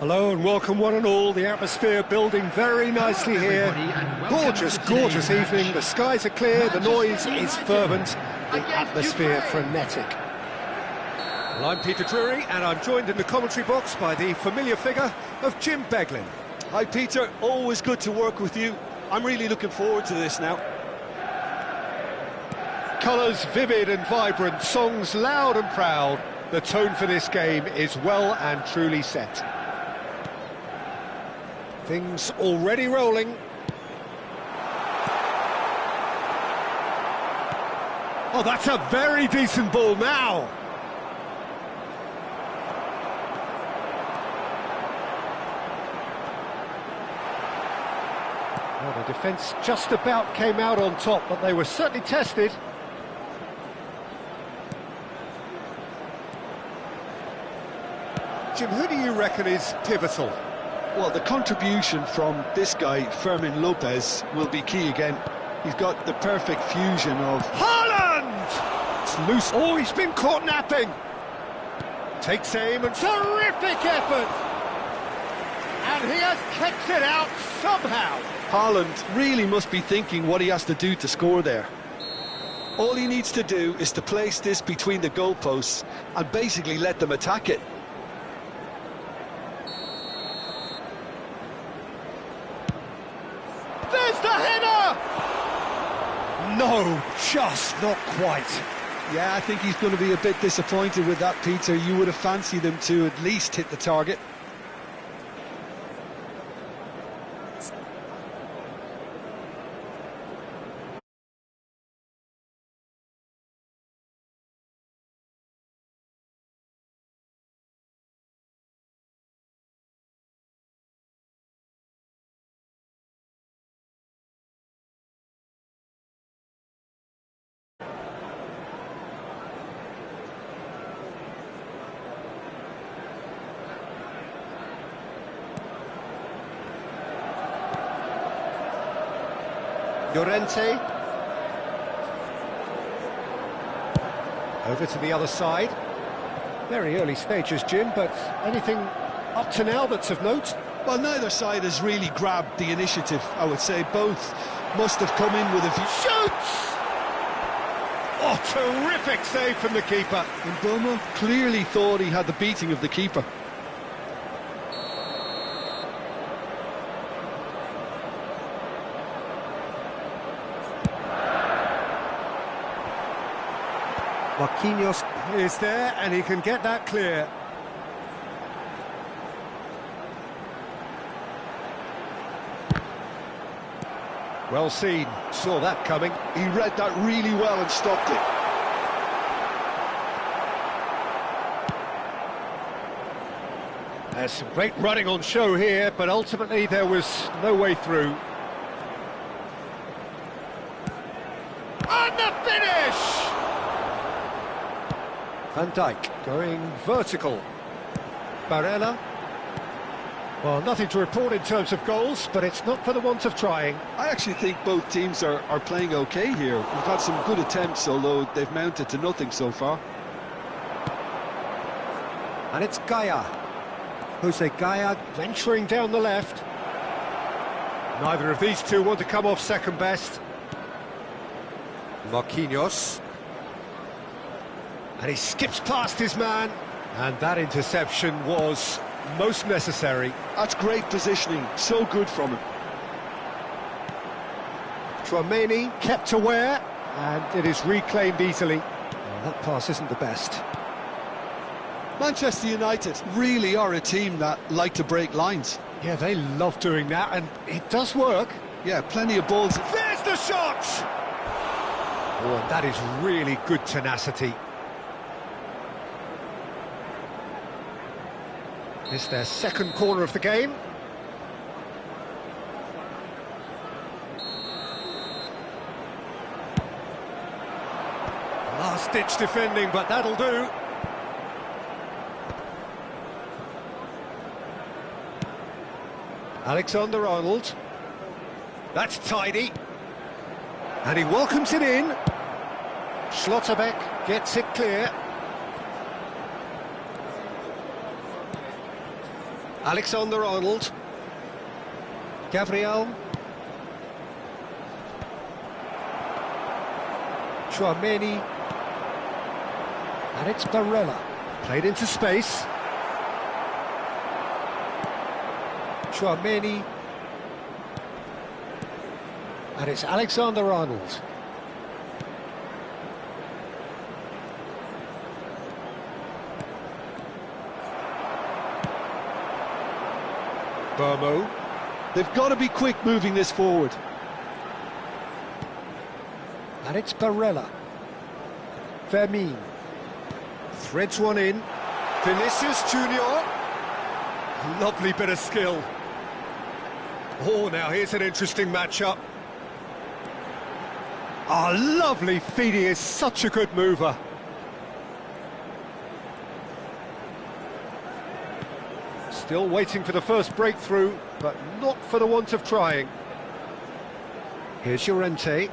Hello and welcome one and all. The atmosphere building very nicely here. Gorgeous, gorgeous evening. The skies are clear, the noise is fervent, the atmosphere frenetic. Well, I'm Peter Drury and I'm joined in the commentary box by the familiar figure of Jim Beglin. Hi Peter, always good to work with you. I'm really looking forward to this now. Colours vivid and vibrant, songs loud and proud. The tone for this game is well and truly set. Things already rolling. Oh, that's a very decent ball now. Well, the defence just about came out on top, but they were certainly tested. Jim, who do you reckon is pivotal? Well, the contribution from this guy, Fermin Lopez, will be key again. He's got the perfect fusion of... Haaland! It's loose. Oh, he's been caught napping. Takes aim and terrific effort. And he has kept it out somehow. Haaland really must be thinking what he has to do to score there. All he needs to do is to place this between the goalposts and basically let them attack it. There's the header! No, just not quite. Yeah, I think he's going to be a bit disappointed with that, Peter. You would have fancied him to at least hit the target. Llorente. Over to the other side. Very early stages, Jim, but anything up to now that's of note? Well, neither side has really grabbed the initiative, I would say. Both must have come in with a view. Shoots! Oh, terrific save from the keeper. And Mbeumo clearly thought he had the beating of the keeper. Marquinhos is there, and he can get that clear. Well seen, saw that coming. He read that really well and stopped it. There's some great running on show here, but ultimately there was no way through. And the finish! Van Dijk going vertical. Barella. Well, nothing to report in terms of goals, but it's not for the want of trying. I actually think both teams are playing okay here. We've had some good attempts, although they've mounted to nothing so far. And it's Gaya. Jose Gaya venturing down the left. Neither of these two want to come off second best. Marquinhos. And he skips past his man. And that interception was most necessary. That's great positioning, so good from him. Tchouaméni kept aware, and it is reclaimed easily. Well, that pass isn't the best. Manchester United really are a team that like to break lines. Yeah, they love doing that, and it does work. Yeah, plenty of balls. There's the shot! Oh, and that is really good tenacity. It's their second corner of the game. Last-ditch defending, but that'll do. Alexander-Arnold. That's tidy. And he welcomes it in. Schlotterbeck gets it clear. Alexander-Arnold. Gabriel. Tchouaméni. And it's Barella. Played into space. Tchouaméni. And it's Alexander-Arnold. Bomo. They've got to be quick moving this forward. And it's Barella. Fermin. Threads one in. Vinicius Junior. Lovely bit of skill. Oh, now here's an interesting matchup. Ah, lovely feed. He is such a good mover. Still waiting for the first breakthrough, but not for the want of trying. Here's Llorente.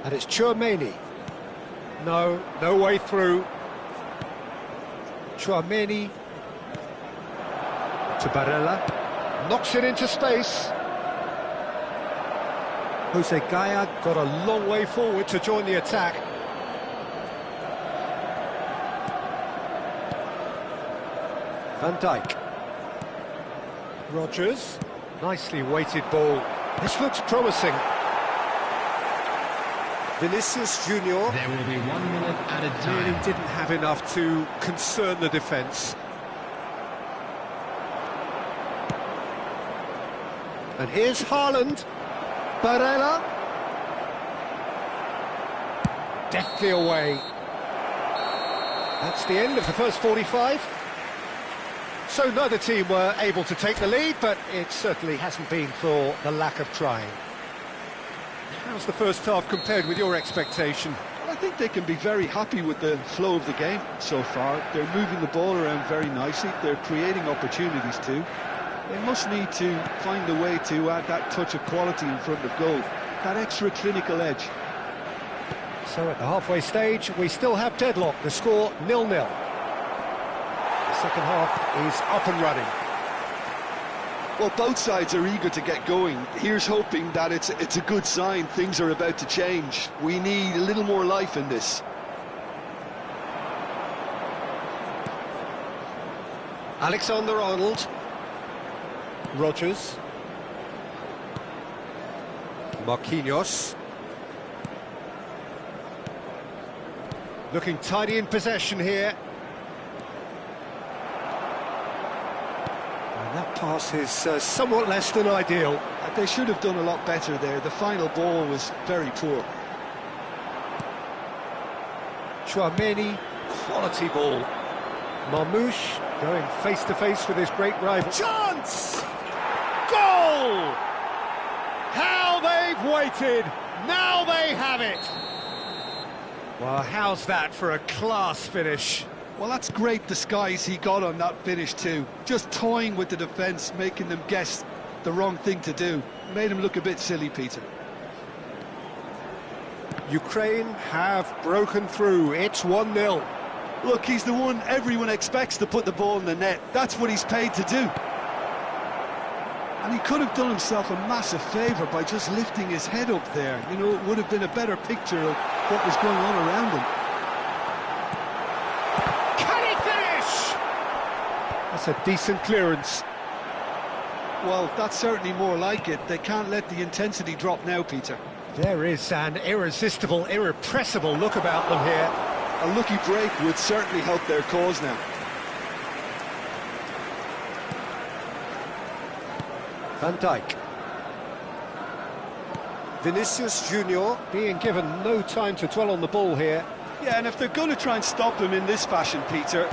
And it's Tchouaméni. No way through. Tchouaméni. To Barella. Knocks it into space. Jose Gaya got a long way forward to join the attack. Van Dijk. Rodgers. Nicely weighted ball. This looks promising. Vinicius Junior. There will be 1 minute added time. Really didn't have enough to concern the defence. And here's Haaland. Barella. Deftly away. That's the end of the first 45. So neither team were able to take the lead, but it certainly hasn't been for the lack of trying. How's the first half compared with your expectation? I think they can be very happy with the flow of the game so far. They're moving the ball around very nicely. They're creating opportunities too. They must need to find a way to add that touch of quality in front of goal, that extra clinical edge. So at the halfway stage, we still have deadlock. The score 0-0. The second half is up and running. Well, both sides are eager to get going. Here's hoping that it's a good sign. Things are about to change. We need a little more life in this. Alexander-Arnold. Rodgers. Marquinhos. Looking tidy in possession here. And that pass is somewhat less than ideal. They should have done a lot better there. The final ball was very poor. Tchouaméni, quality ball. Marmoush going face-to-face with his great rival. Chance! Goal! How they've waited! Now they have it! Well, how's that for a class finish? Well, that's great disguise he got on that finish too. Just toying with the defence, making them guess the wrong thing to do. Made him look a bit silly, Peter. Ukraine have broken through. It's 1-0. Look, he's the one everyone expects to put the ball in the net. That's what he's paid to do. And he could have done himself a massive favour by just lifting his head up there. You know, it would have been a better picture of what was going on around him. Can he finish? That's a decent clearance. Well, that's certainly more like it. They can't let the intensity drop now, Peter. There is an irresistible, irrepressible look about them here. A lucky break would certainly help their cause now. Van Dijk. Vinicius Junior being given no time to dwell on the ball here. Yeah, and if they're going to try and stop him in this fashion, Peter,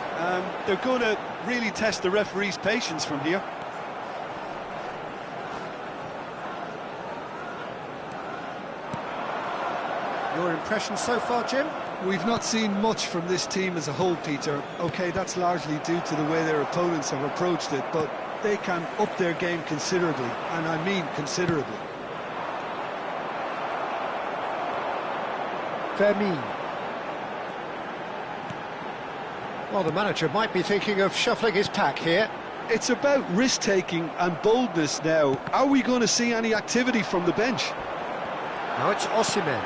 they're going to really test the referee's patience from here. Your impression so far, Jim? We've not seen much from this team as a whole, Peter. OK, that's largely due to the way their opponents have approached it, but they can up their game considerably, and I mean considerably. Fermin. Well, the manager might be thinking of shuffling his pack here. It's about risk-taking and boldness now. Are we going to see any activity from the bench? Now it's Osimhen.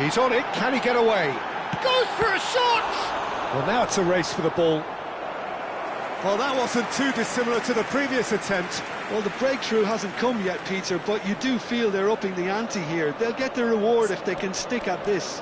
He's on it, can he get away? Goes for a shot! Well, now it's a race for the ball. Well, that wasn't too dissimilar to the previous attempt. Well, the breakthrough hasn't come yet, Peter, but you do feel they're upping the ante here. They'll get the reward if they can stick at this.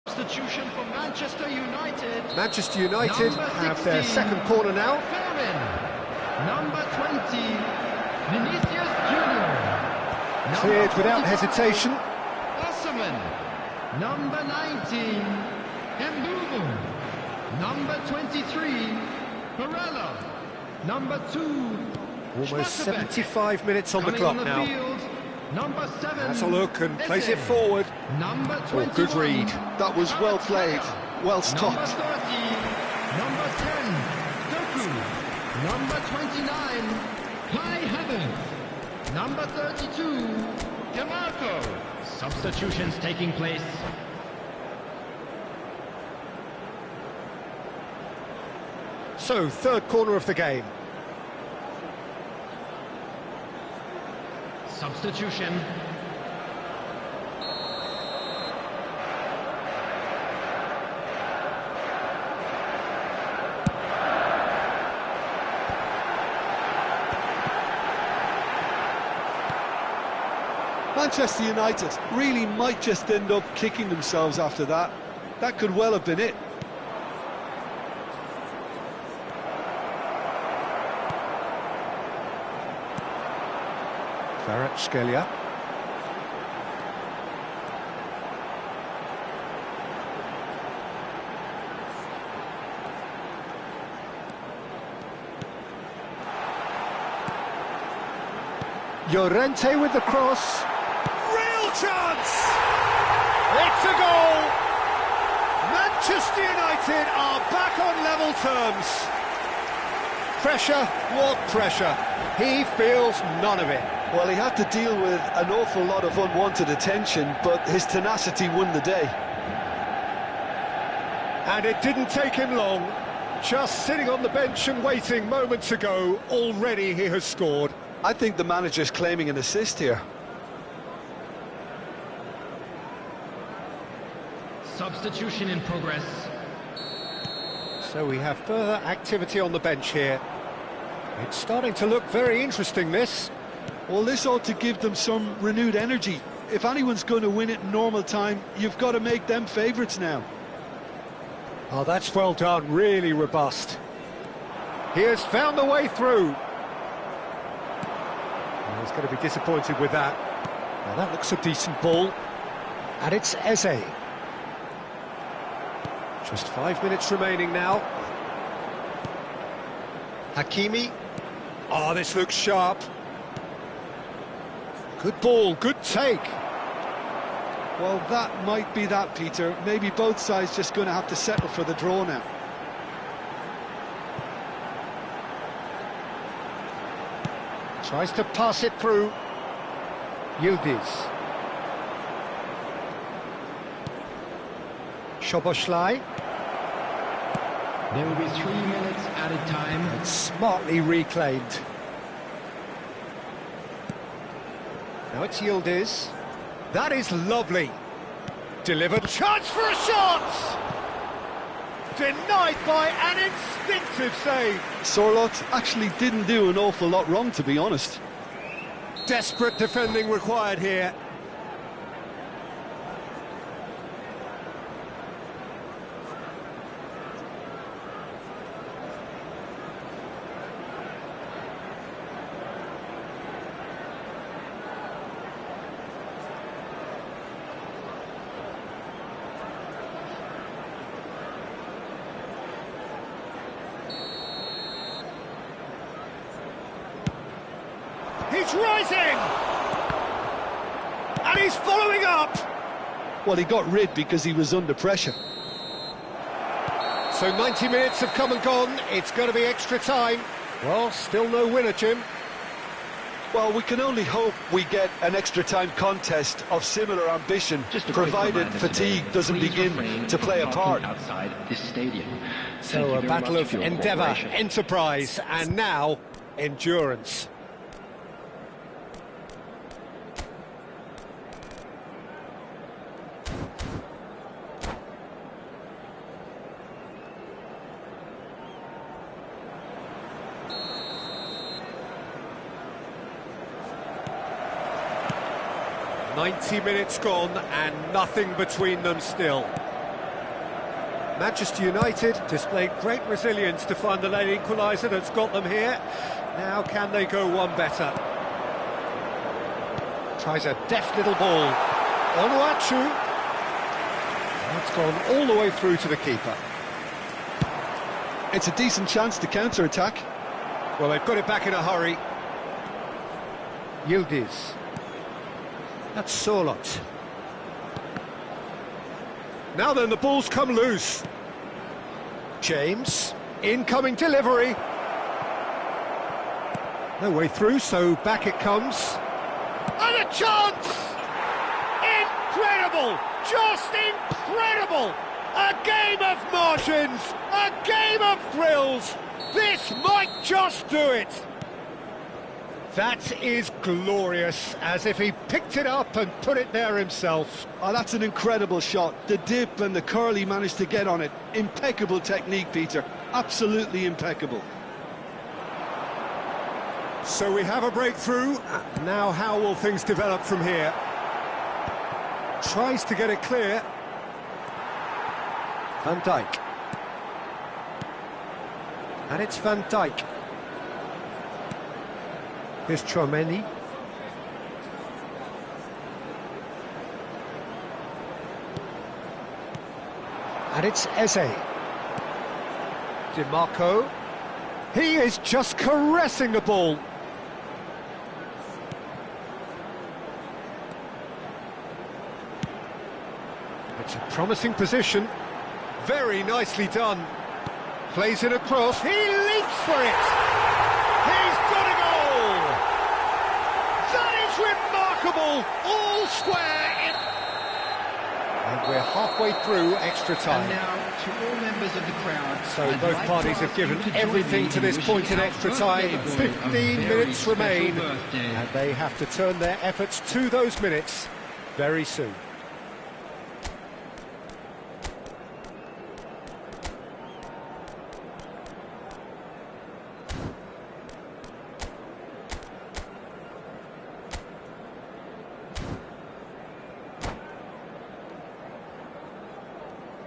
Substitution for Manchester United. Manchester United have their second corner now. Fermin. Number 20, Vinicius Junior. Cleared without hesitation. Osimhen. Number 19, Mbumo. Number 23, Barella. Number 2, Almost Schwarzenbeck. 75 minutes on the Coming clock on the now. field, number 7. Has a look and plays it Eze. forward. Number Oh, 21. good read. That was well played, well Number stopped. 30. Number 10. Doku. Number 29. Kai Havertz. Number 32. DeMarco. Substitutions taking place. So, third corner of the game. Substitution. Manchester United really might just end up kicking themselves after that. That could well have been it. Kvaratskhelia. Llorente with the cross. Real chance! It's a goal! Manchester United are back on level terms. Pressure, what pressure? He feels none of it. Well, he had to deal with an awful lot of unwanted attention, but his tenacity won the day. And it didn't take him long. Just sitting on the bench and waiting moments ago, already he has scored. I think the manager's claiming an assist here. Substitution in progress. So we have further activity on the bench here. It's starting to look very interesting, this. Well, this ought to give them some renewed energy. If anyone's going to win it in normal time, you've got to make them favourites now. Oh, that's well done, really robust. He has found the way through. Oh, he's going to be disappointed with that. Now that looks a decent ball. And it's Eze. Just 5 minutes remaining now. Hakimi. Oh, this looks sharp. Good ball, good take. Well, that might be that, Peter. Maybe both sides just going to have to settle for the draw now. Tries to pass it through. Yildiz. Szoboszlai. There will be 3 minutes added time. And smartly reclaimed. Now it's Yildiz. That is lovely. Delivered. Chance for a shot! Denied by an instinctive save. Sorloth actually didn't do an awful lot wrong, to be honest. Desperate defending required here. He's rising! And he's following up! Well, he got rid because he was under pressure. So 90 minutes have come and gone. It's going to be extra time. Well, still no winner, Jim. Well, we can only hope we get an extra time contest of similar ambition, provided fatigue doesn't begin to play a part. Outside this stadium. So a battle of endeavour, enterprise, and now endurance. "90 minutes gone and nothing between them still." Manchester United displayed great resilience to find the late equaliser that's got them here. Now can they go one better? Tries a deft little ball. Onuachu. That's gone all the way through to the keeper. It's a decent chance to counter-attack. Well, they've got it back in a hurry. Yildiz. That's Sorloth. Now then, the ball's come loose. James, incoming delivery. No way through, so back it comes. And a chance! Incredible! Just incredible! A game of margins, a game of thrills. This might just do it. That is glorious, as if he picked it up and put it there himself. Oh, that's an incredible shot. The dip and the curl he managed to get on it. Impeccable technique, Peter. Absolutely impeccable. So we have a breakthrough. Now how will things develop from here? Tries to get it clear. Van Dijk. And it's Van Dijk. Here's Tchouaméni. And it's Eze. Di Marco. He is just caressing the ball. It's a promising position. Very nicely done. Plays it across. He leaps for it. He's got a goal. That is remarkable. All square. And we're halfway through extra time. And now, to all members of the crowd, So I'd both like parties to have given ask you to join everything me to in this wishing point in our extra birthday time. boy a 15 very minutes special remain. birthday. And they have to turn their efforts to those minutes very soon.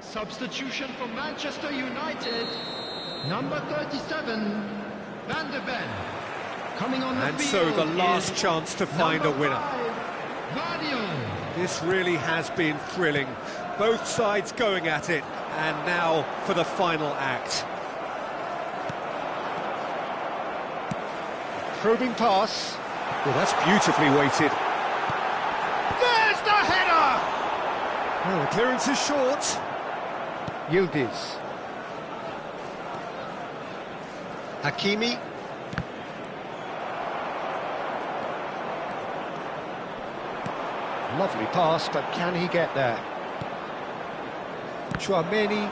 Substitution for Manchester United, number 37, Van de Ven. Coming on the And field so the last is chance to find a number winner. 5, Vardiol. This really has been thrilling. Both sides going at it. And now for the final act. Probing pass. Well, that's beautifully weighted. There's the header! Well, the clearance is short. Yildiz. Hakimi. Lovely pass, but can he get there? Tchouaméni.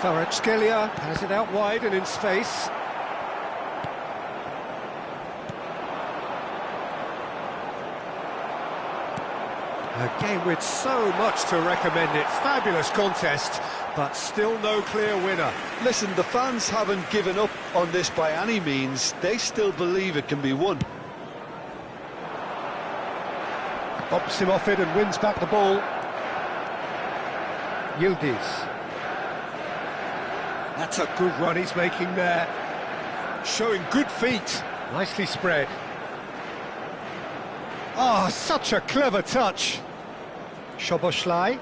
Kvaratskhelia has it out wide and in space. A game with so much to recommend it. Fabulous contest, but still no clear winner. Listen, the fans haven't given up on this by any means. They still believe it can be won. Bops him off it and wins back the ball. Yildiz. That's a good run he's making there. Showing good feet. Nicely spread. Oh, such a clever touch. Szoboszlai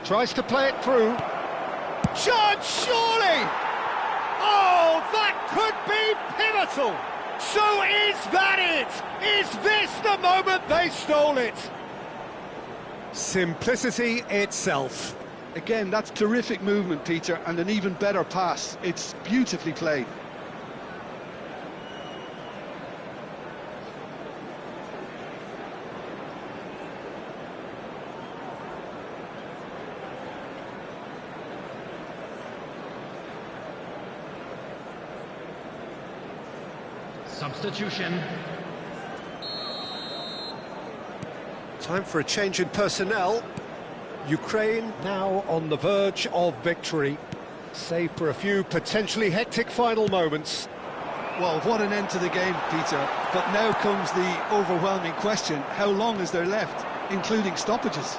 tries to play it through. Shot, surely! Oh, that could be pivotal! So is that it? Is this the moment they stole it? Simplicity itself. Again, that's terrific movement, Peter, and an even better pass. It's beautifully played. Substitution. Time for a change in personnel. Ukraine now on the verge of victory, save for a few potentially hectic final moments. Well, what an end to the game, Peter. But now comes the overwhelming question: how long is there left, including stoppages?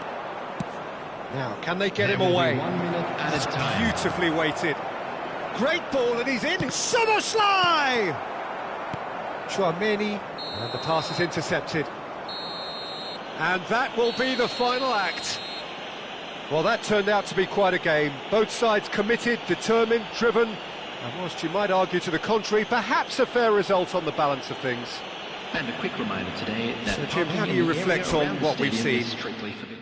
Now, can they get There him will be away? 1 minute at a time. Beautifully weighted. Great ball, and he's in. Szoboszlai! Tchouaméni, and the pass is intercepted. And that will be the final act. Well, that turned out to be quite a game. Both sides committed, determined, driven, and whilst you might argue to the contrary, perhaps a fair result on the balance of things. And a quick reminder today that So, Jim, how parking do you in the reflect area on around the what we've stadium is seen? strictly forbidden.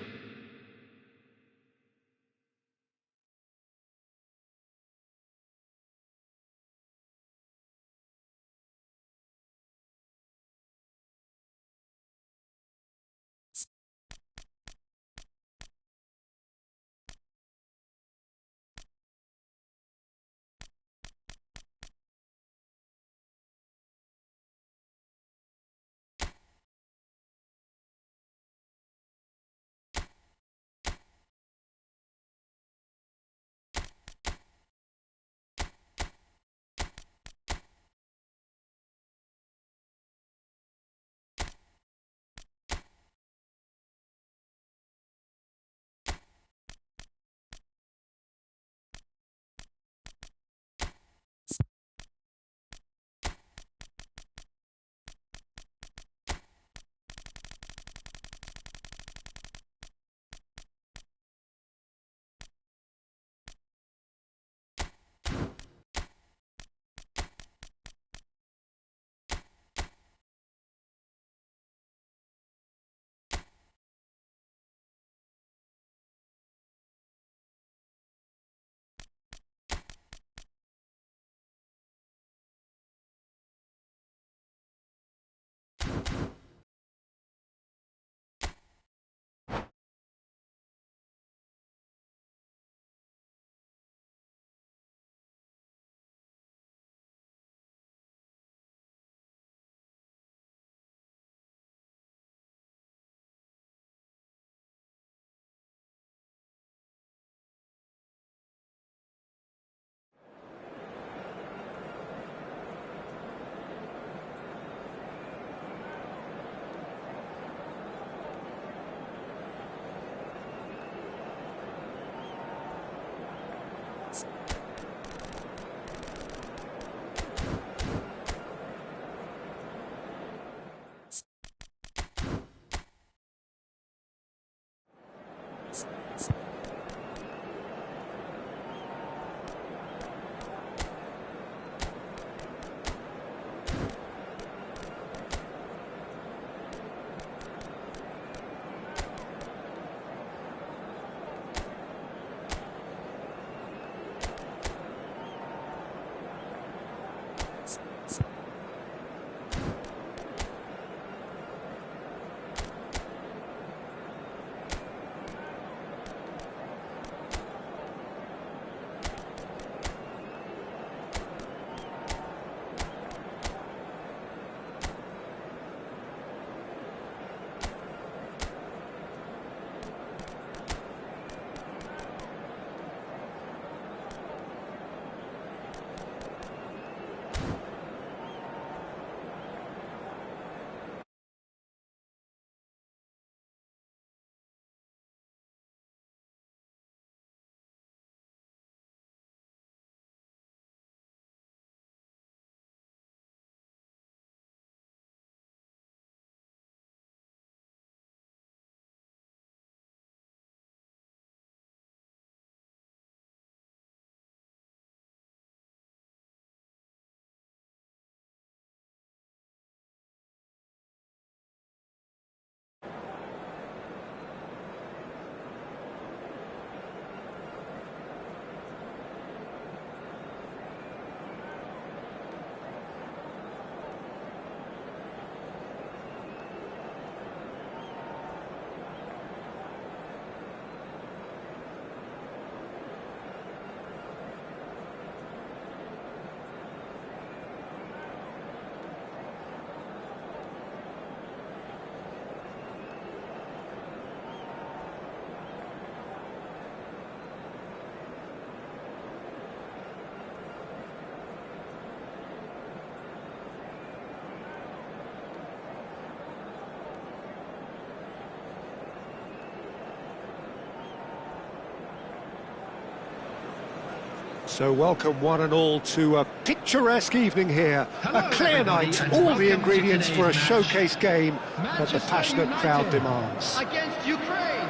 So welcome one and all to a picturesque evening here. Hello, A clear everybody, night, and all the welcome to ingredients for a today's showcase game that the Manchester passionate United crowd demands. Against Ukraine.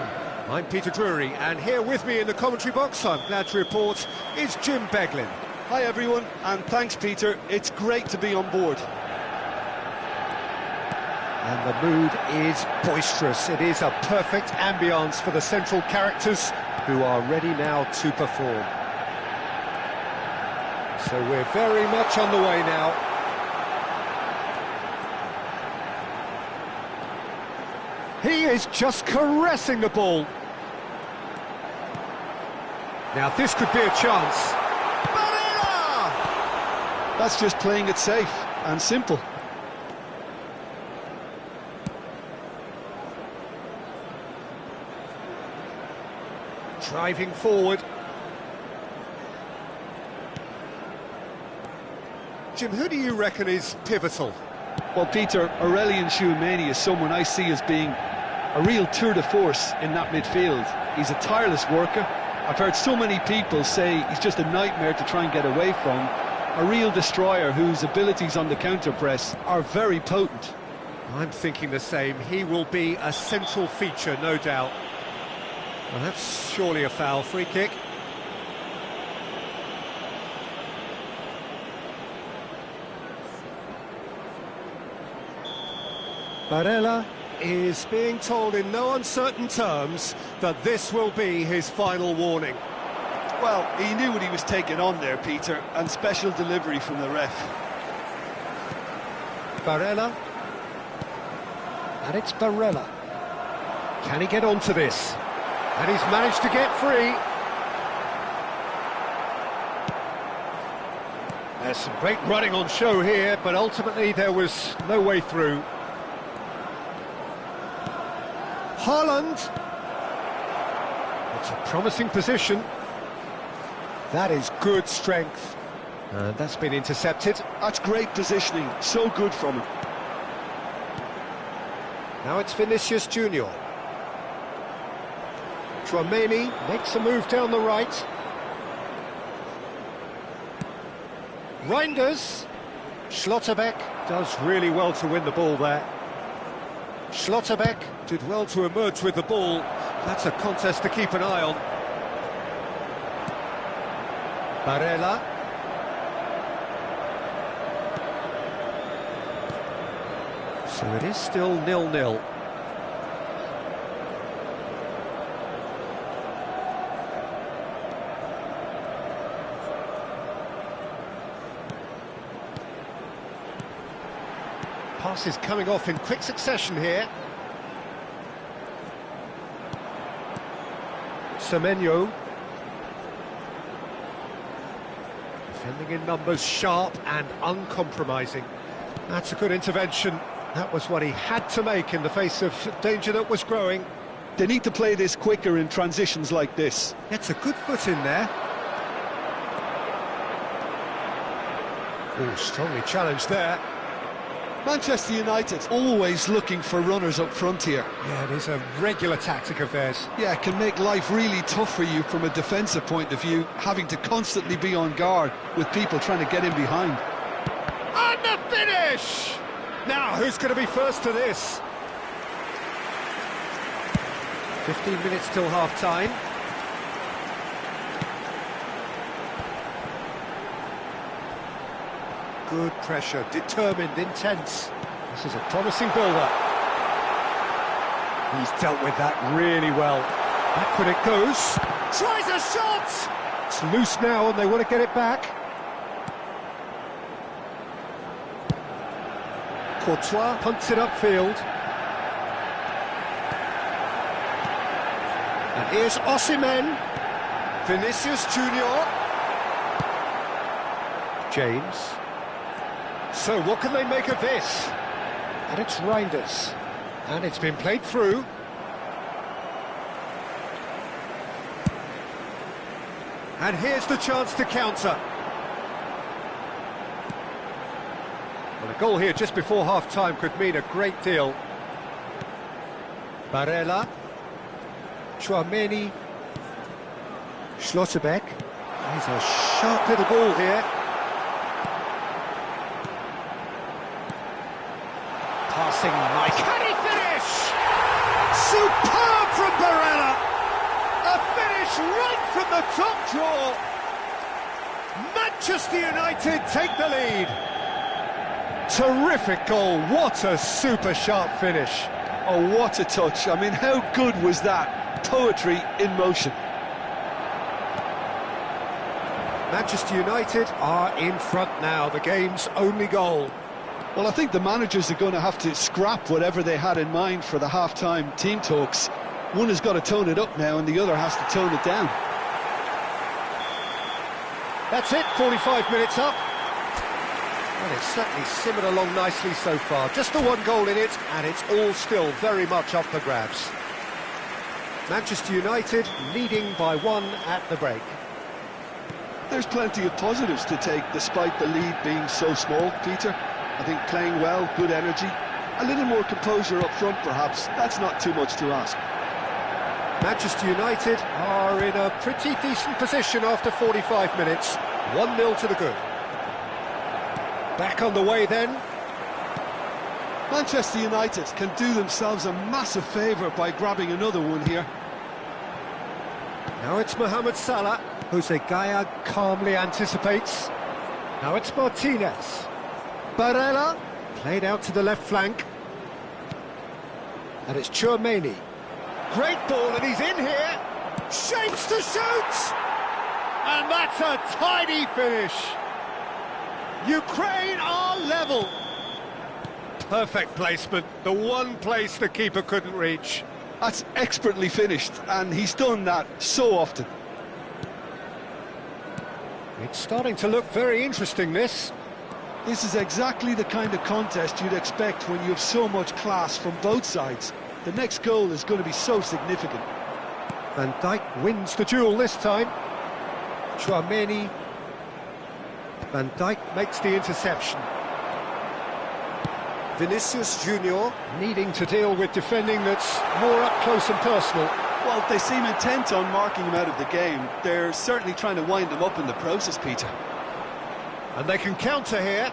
I'm Peter Drury, and here with me in the commentary box, I'm glad to report, is Jim Beglin. Hi everyone, and thanks Peter, it's great to be on board. And the mood is boisterous. It is a perfect ambience for the central characters who are ready now to perform. So we're very much on the way now. He is just caressing the ball. Now this could be a chance. Barella! That's just playing it safe and simple. Driving forward. Jim, who do you reckon is pivotal? Well, Peter, Aurelien Tchouameni is someone I see as being a real tour de force in that midfield. He's a tireless worker. I've heard so many people say he's just a nightmare to try and get away from. A real destroyer whose abilities on the counter-press are very potent. I'm thinking the same. He will be a central feature, no doubt. Well, that's surely a foul. Free kick. Barella is being told in no uncertain terms that this will be his final warning. Well, he knew what he was taking on there, Peter, and special delivery from the ref. Barella. And it's Barella. Can he get onto this? And he's managed to get free. There's some great running on show here, but ultimately there was no way through. Haaland. It's a promising position. That is good strength. And that's been intercepted. That's great positioning, so good from him. Now it's Vinicius Junior. Tchouameni makes a move down the right. Reinders. Schlotterbeck does really well to win the ball there. Schlotterbeck did well to emerge with the ball. That's a contest to keep an eye on. Barella. So it is still 0-0. Passes coming off in quick succession here. Semenyo. Defending in numbers, sharp and uncompromising. That's a good intervention. That was what he had to make in the face of danger that was growing. They need to play this quicker in transitions like this. Gets a good foot in there. Oh, strongly challenged there. Manchester United always looking for runners up front here. Yeah, it is a regular tactic of theirs. Yeah, it can make life really tough for you from a defensive point of view, having to constantly be on guard with people trying to get in behind. And the finish! Now, who's going to be first to this? 15 minutes till half-time. Good pressure, determined, intense. This is a promising build-up. He's dealt with that really well. Backward it goes. Tries a shot! It's loose now and they want to get it back. Courtois punts it upfield. And here's Osimhen. Vinicius Junior. James. So what can they make of this? And it's Reinders. And it's been played through. And here's the chance to counter. Well, a goal here just before half-time could mean a great deal. Barella. Tchouameni. Schlotterbeck. He's a sharp little ball here. Passing nice. Can he finish? Superb from Barella! A finish right from the top draw. Manchester United take the lead. Terrific goal, what a super sharp finish. Oh, what a touch. I mean, how good was that? Poetry in motion. Manchester United are in front now, the game's only goal. Well, I think the managers are going to have to scrap whatever they had in mind for the half-time team talks. One has got to tone it up now and the other has to tone it down. That's it, 45 minutes up. And it's certainly simmered along nicely so far. Just the one goal in it, and it's all still very much up for grabs. Manchester United leading by 1 at the break. There's plenty of positives to take despite the lead being so small, Peter. I think playing well, good energy, a little more composure up front perhaps, that's not too much to ask. Manchester United are in a pretty decent position after 45 minutes. 1-0 to the good. Back on the way then. Manchester United can do themselves a massive favour by grabbing another one here. Now it's Mohamed Salah. Jose Gaya calmly anticipates. Now it's Martinez. Barella, played out to the left flank. And it's Tchouaméni. Great ball, and he's in here. Shapes to shoot! And that's a tidy finish. Ukraine are level. Perfect placement, the one place the keeper couldn't reach. That's expertly finished, and he's done that so often. It's starting to look very interesting, this. This is exactly the kind of contest you'd expect when you have so much class from both sides. The next goal is going to be so significant. Van Dijk wins the duel this time. Tchouaméni. Van Dijk makes the interception. Vinicius Junior needing to deal with defending that's more up close and personal. Well, they seem intent on marking him out of the game. They're certainly trying to wind him up in the process, Peter. And they can counter here.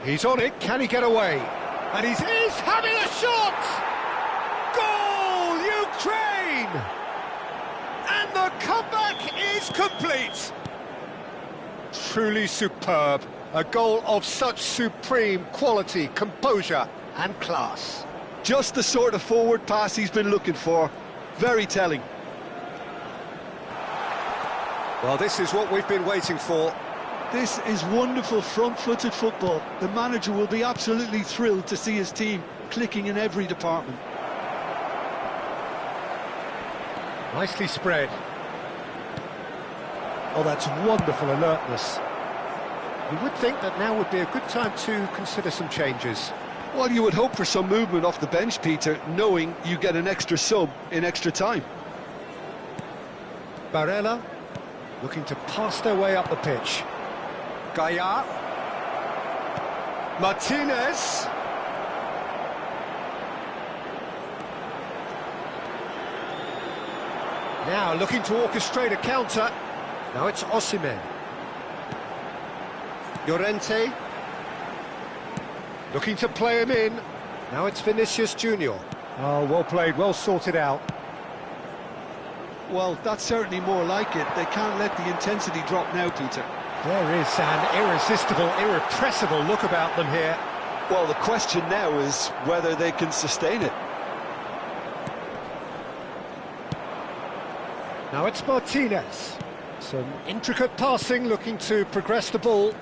He's on it, can he get away? And he's having a shot! Goal, Ukraine! And the comeback is complete! Truly superb. A goal of such supreme quality, composure and class. Just the sort of forward pass he's been looking for. Very telling. Well, this is what we've been waiting for. This is wonderful front-footed football. The manager will be absolutely thrilled to see his team clicking in every department. Nicely spread. Oh, that's wonderful alertness. You would think that now would be a good time to consider some changes. Well, you would hope for some movement off the bench, Peter, knowing you get an extra sub in extra time. Barella looking to pass their way up the pitch. Gaya. Martinez. Now looking to orchestrate a counter. Now it's Osimhen. Llorente. Looking to play him in. Now it's Vinicius Junior. Oh, well played, well sorted out. Well, that's certainly more like it. They can't let the intensity drop now, Peter. There is an irresistible, irrepressible look about them here. Well, the question now is whether they can sustain it. Now it's Martinez. Some intricate passing, looking to progress the ball.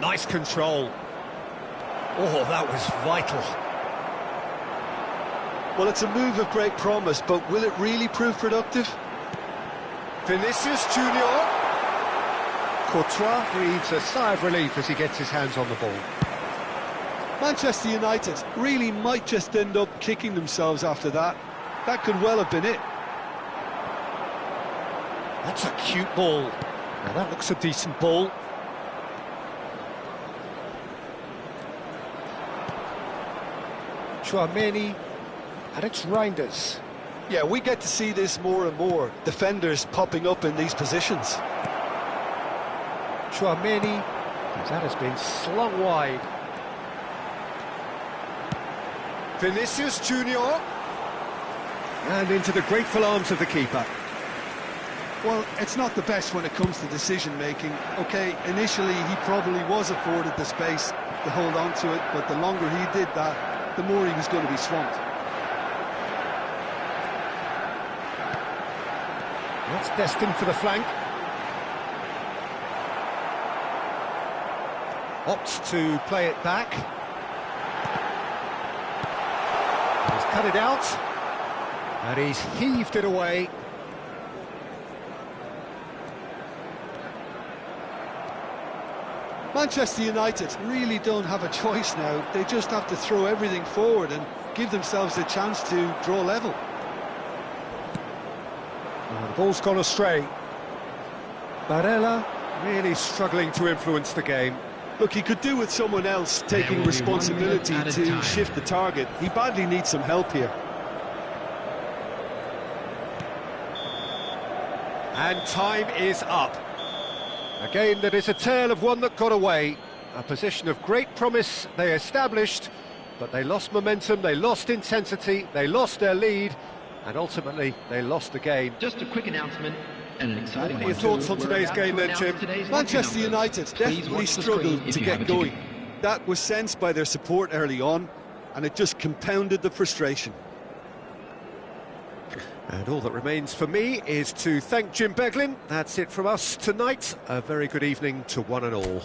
Nice control. Oh, that was vital. Well, it's a move of great promise, but will it really prove productive? Vinicius Junior. Courtois breathes a sigh of relief as he gets his hands on the ball. Manchester United really might just end up kicking themselves after that. That could well have been it. That's a cute ball. Now that looks a decent ball. Tchouaméni And it's Reinders. Yeah, we get to see this more and more. Defenders popping up in these positions. Chouameni, that has been slung wide. Vinicius Junior. And into the grateful arms of the keeper. Well, it's not the best when it comes to decision-making. OK, initially he probably was afforded the space to hold on to it, but the longer he did that, the more he was going to be swamped. That's destined for the flank. Opts to play it back. He's cut it out. And he's heaved it away. Manchester United really don't have a choice now. They just have to throw everything forward and give themselves a chance to draw level. Oh, the ball's gone astray. Barella really struggling to influence the game. Look, he could do with someone else taking responsibility to shift the target. He badly needs some help here. And time is up. A game that is a tale of one that got away. A position of great promise they established, but they lost momentum, they lost intensity, they lost their lead, and ultimately they lost the game. Just a quick announcement and an exciting What are your thoughts on today's game then, Jim? Manchester United definitely struggled to get going. That was sensed by their support early on, and it just compounded the frustration. And all that remains for me is to thank Jim Beglin. That's it from us tonight. A very good evening to one and all.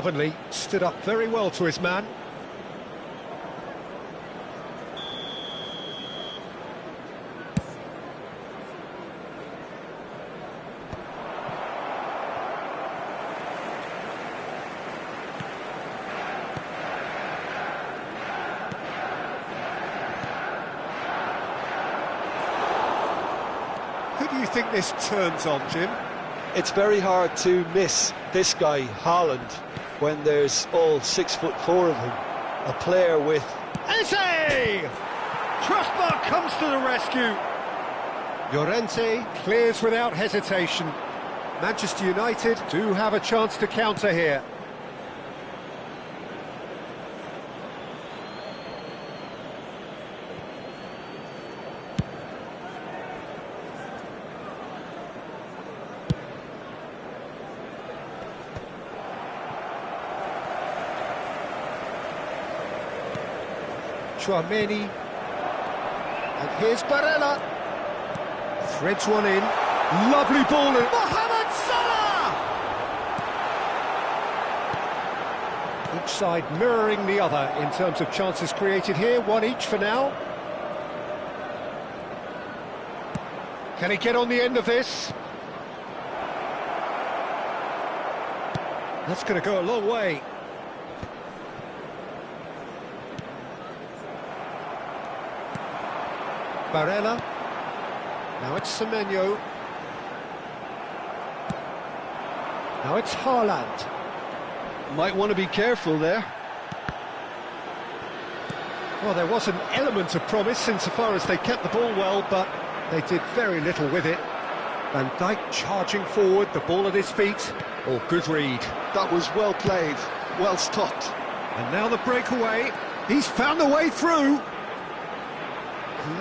Stubbornly stood up very well to his man. Who do you think this turns on, Jim? It's very hard to miss this guy, Haaland, when there's all 6'4" of him. A player with... Eze! Trustmark comes to the rescue. Llorente clears without hesitation. Manchester United do have a chance to counter here. Tchouameni, and here's Barella, threads one in, lovely ball in, Mohamed Salah! Each side mirroring the other in terms of chances created here, one each for now. Can he get on the end of this? That's going to go a long way. Barella, now it's Semenyo, now it's Haaland. Might want to be careful there. Well, there was an element of promise insofar as they kept the ball well, but they did very little with it. Van Dijk charging forward, the ball at his feet. Oh, good read. That was well played, well stopped. And now the breakaway, he's found the way through.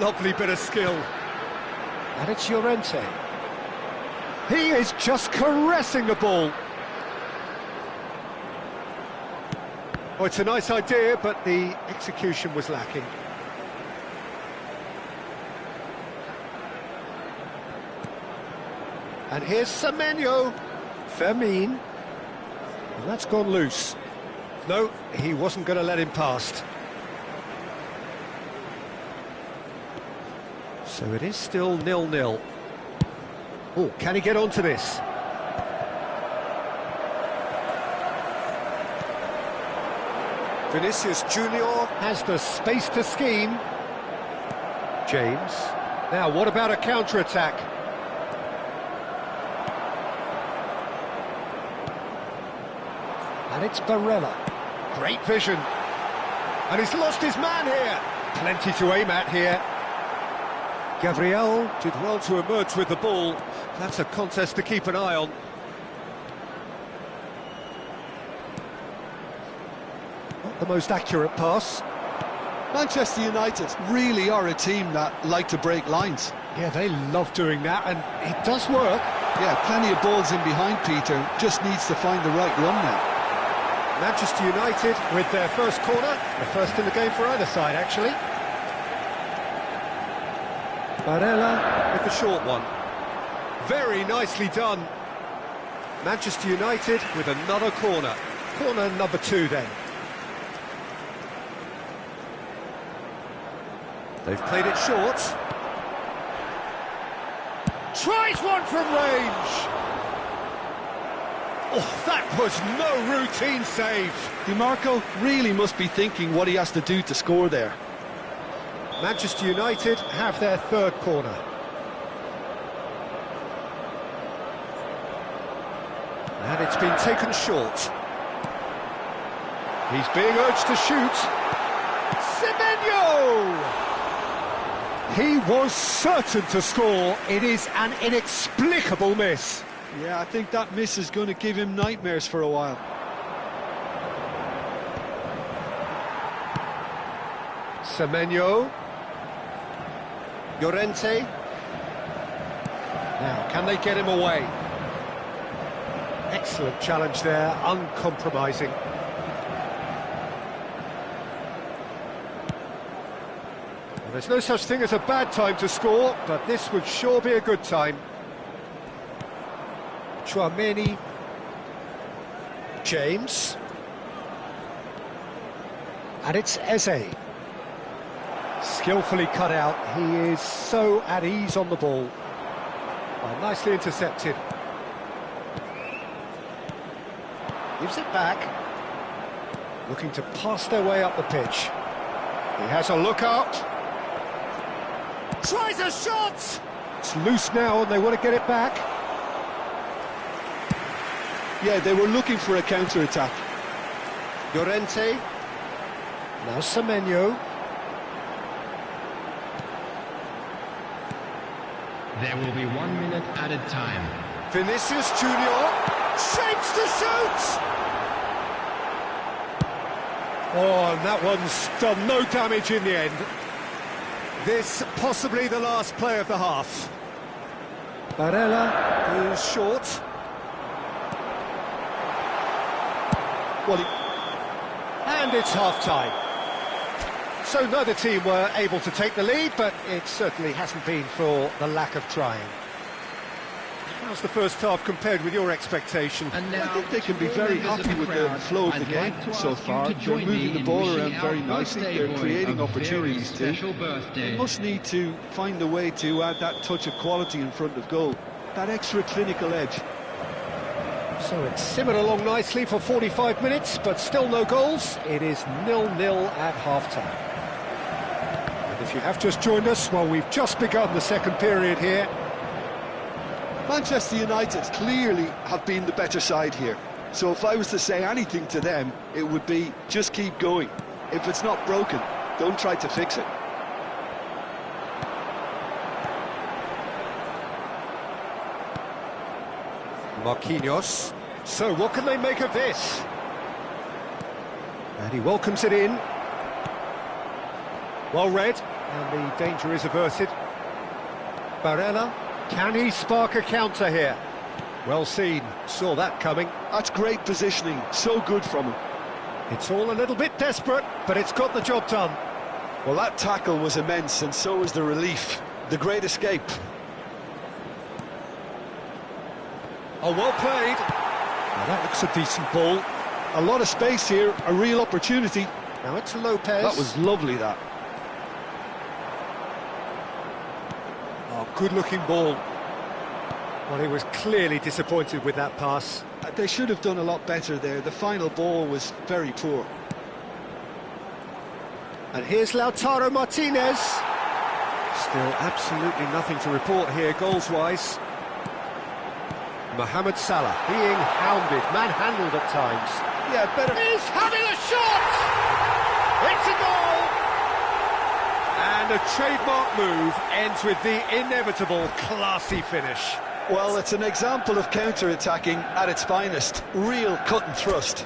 Lovely bit of skill. And it's Llorente. He is just caressing the ball. Oh, it's a nice idea, but the execution was lacking. And here's Semenyo. Fermin. And that's gone loose. No, he wasn't going to let him past. So it is still 0-0. Oh, can he get onto this? Vinicius Junior has the space to scheme. James. Now, what about a counter-attack? And it's Barella. Great vision. And he's lost his man here. Plenty to aim at here. Gabriel did well to emerge with the ball. That's a contest to keep an eye on. Not the most accurate pass. Manchester United really are a team that like to break lines. Yeah, they love doing that, and it does work. Yeah, plenty of balls in behind, Peter. Just needs to find the right run now. Manchester United with their first corner. The first in the game for either side, actually. Barella with the short one. Very nicely done. Manchester United with another corner. Corner number 2 then. They've played it short. Tries one from range. Oh, that was no routine save. DiMarco really must be thinking what he has to do to score there. Manchester United have their third corner. And it's been taken short. He's being urged to shoot. Semenyo! He was certain to score. It is an inexplicable miss. Yeah, I think that miss is going to give him nightmares for a while. Semenyo. Llorente. Now, can they get him away? Excellent challenge there, uncompromising. Well, there's no such thing as a bad time to score, but this would sure be a good time. Tchouameni. James. And it's Eze. Skillfully cut out. He is so at ease on the ball. Oh, nicely intercepted. Gives it back. Looking to pass their way up the pitch. He has a look out. Tries a shot! It's loose now and they want to get it back. Yeah, they were looking for a counter-attack. Llorente. Now Semenyo. There will be 1 minute added time. Vinicius Junior shapes to shoot! Oh, and that one's done no damage in the end. This possibly the last play of the half. Barella goes short. And it's half-time. So neither team were able to take the lead, but it certainly hasn't been for the lack of trying. How's the first half compared with your expectation? And now, I think they can be very happy with the flow of the game so far. They're moving the ball around very nicely. They're creating opportunities too. They must need to find a way to add that touch of quality in front of goal. That extra clinical edge. So it's simmered along nicely for 45 minutes, but still no goals. It is 0-0 at half-time. And if you have just joined us, well, we've just begun the second period here. Manchester United clearly have been the better side here. So if I was to say anything to them, it would be just keep going. If it's not broken, don't try to fix it. Marquinhos. So what can they make of this? And he welcomes it in. Well read, and the danger is averted. Barella, can he spark a counter here? Well seen, saw that coming. That's great positioning, so good from him. It's all a little bit desperate, but it's got the job done. Well, that tackle was immense, and so was the relief. The great escape. Oh, well played. Now that looks a decent ball. A lot of space here, a real opportunity. Now it's Lopez. That was lovely, that. Oh, good-looking ball. Well, he was clearly disappointed with that pass. They should have done a lot better there. The final ball was very poor. And here's Lautaro Martinez. Still absolutely nothing to report here, goals-wise. Mohamed Salah being hounded, manhandled at times. Yeah, better. He's having a shot! It's a goal! And a trademark move ends with the inevitable classy finish. Well, it's an example of counter-attacking at its finest. Real cut and thrust.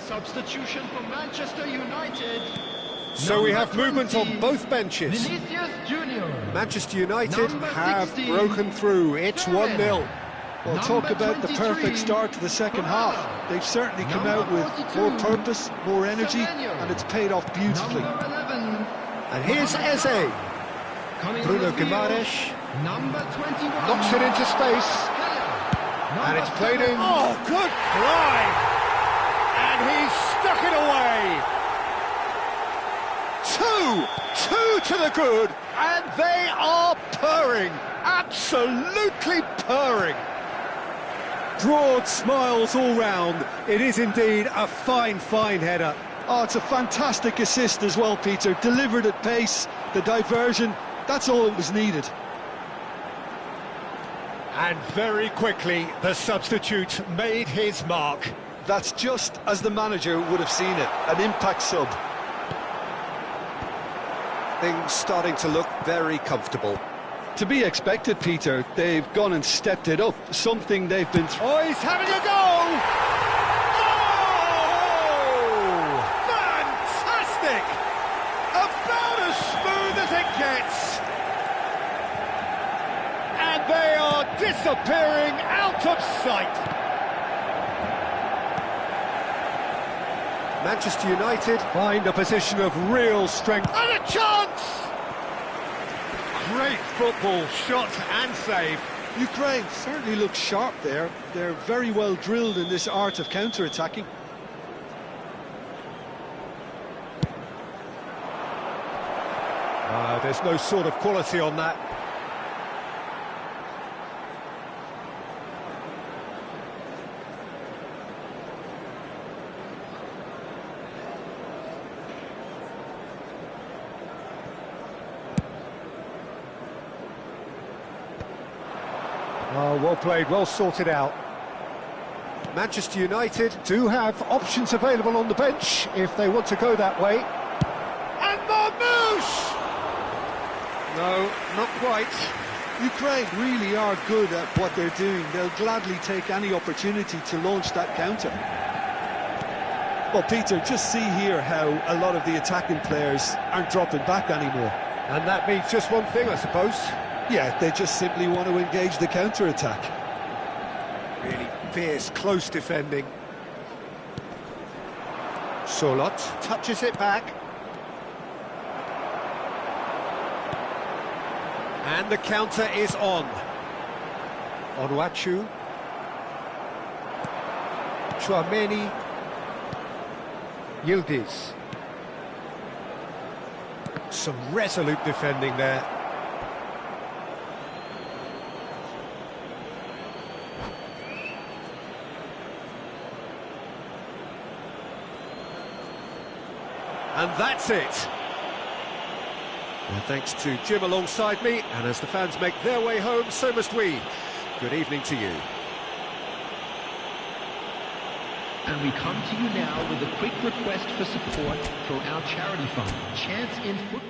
Substitution for Manchester United. So we have Number movement 20, on both benches. Vinicius Junior. Manchester United Number have 16, broken through. It's 1-0. Well, talk about the perfect start to the second half. They've certainly come out with 42, more purpose, more energy, Semenyo. and it's paid off beautifully. Number 11. And here's Eze. Coming Bruno on the field, Guimaraes Number 21. knocks it into space. Keller. And it's played in. Oh, good drive! And he's stuck it away. Two to the good, and they are purring, absolutely purring. Broad smiles all round. It is indeed a fine header. Oh, it's a fantastic assist as well, Peter. Delivered at pace, the diversion, that's all that was needed. And very quickly, the substitute made his mark. That's just as the manager would have seen it, an impact sub. Things starting to look very comfortable. To be expected, Peter. They've gone and stepped it up, something they've been through. Oh, he's having a go! Oh! Fantastic! About as smooth as it gets. And they are disappearing out of sight. Manchester United find a position of real strength. And a chance! Great football, shot and save. Ukraine certainly looks sharp there. They're very well drilled in this art of counter-attacking. There's no sort of quality on that. Oh, well played, well sorted out. Manchester United do have options available on the bench if they want to go that way. And Marmoush! No, not quite. Ukraine really are good at what they're doing. They'll gladly take any opportunity to launch that counter. Well, Peter, just see here how a lot of the attacking players aren't dropping back anymore. And that means just one thing, I suppose. Yeah, they just simply want to engage the counter-attack. Really fierce, close defending. Solot touches it back. And the counter is on. Onuachu. Chouameni. Yildiz. Some resolute defending there. And that's it. Well, thanks to Jim alongside me, and as the fans make their way home, so must we. Good evening to you. And we come to you now with a quick request for support for our charity fund, Chance in Football.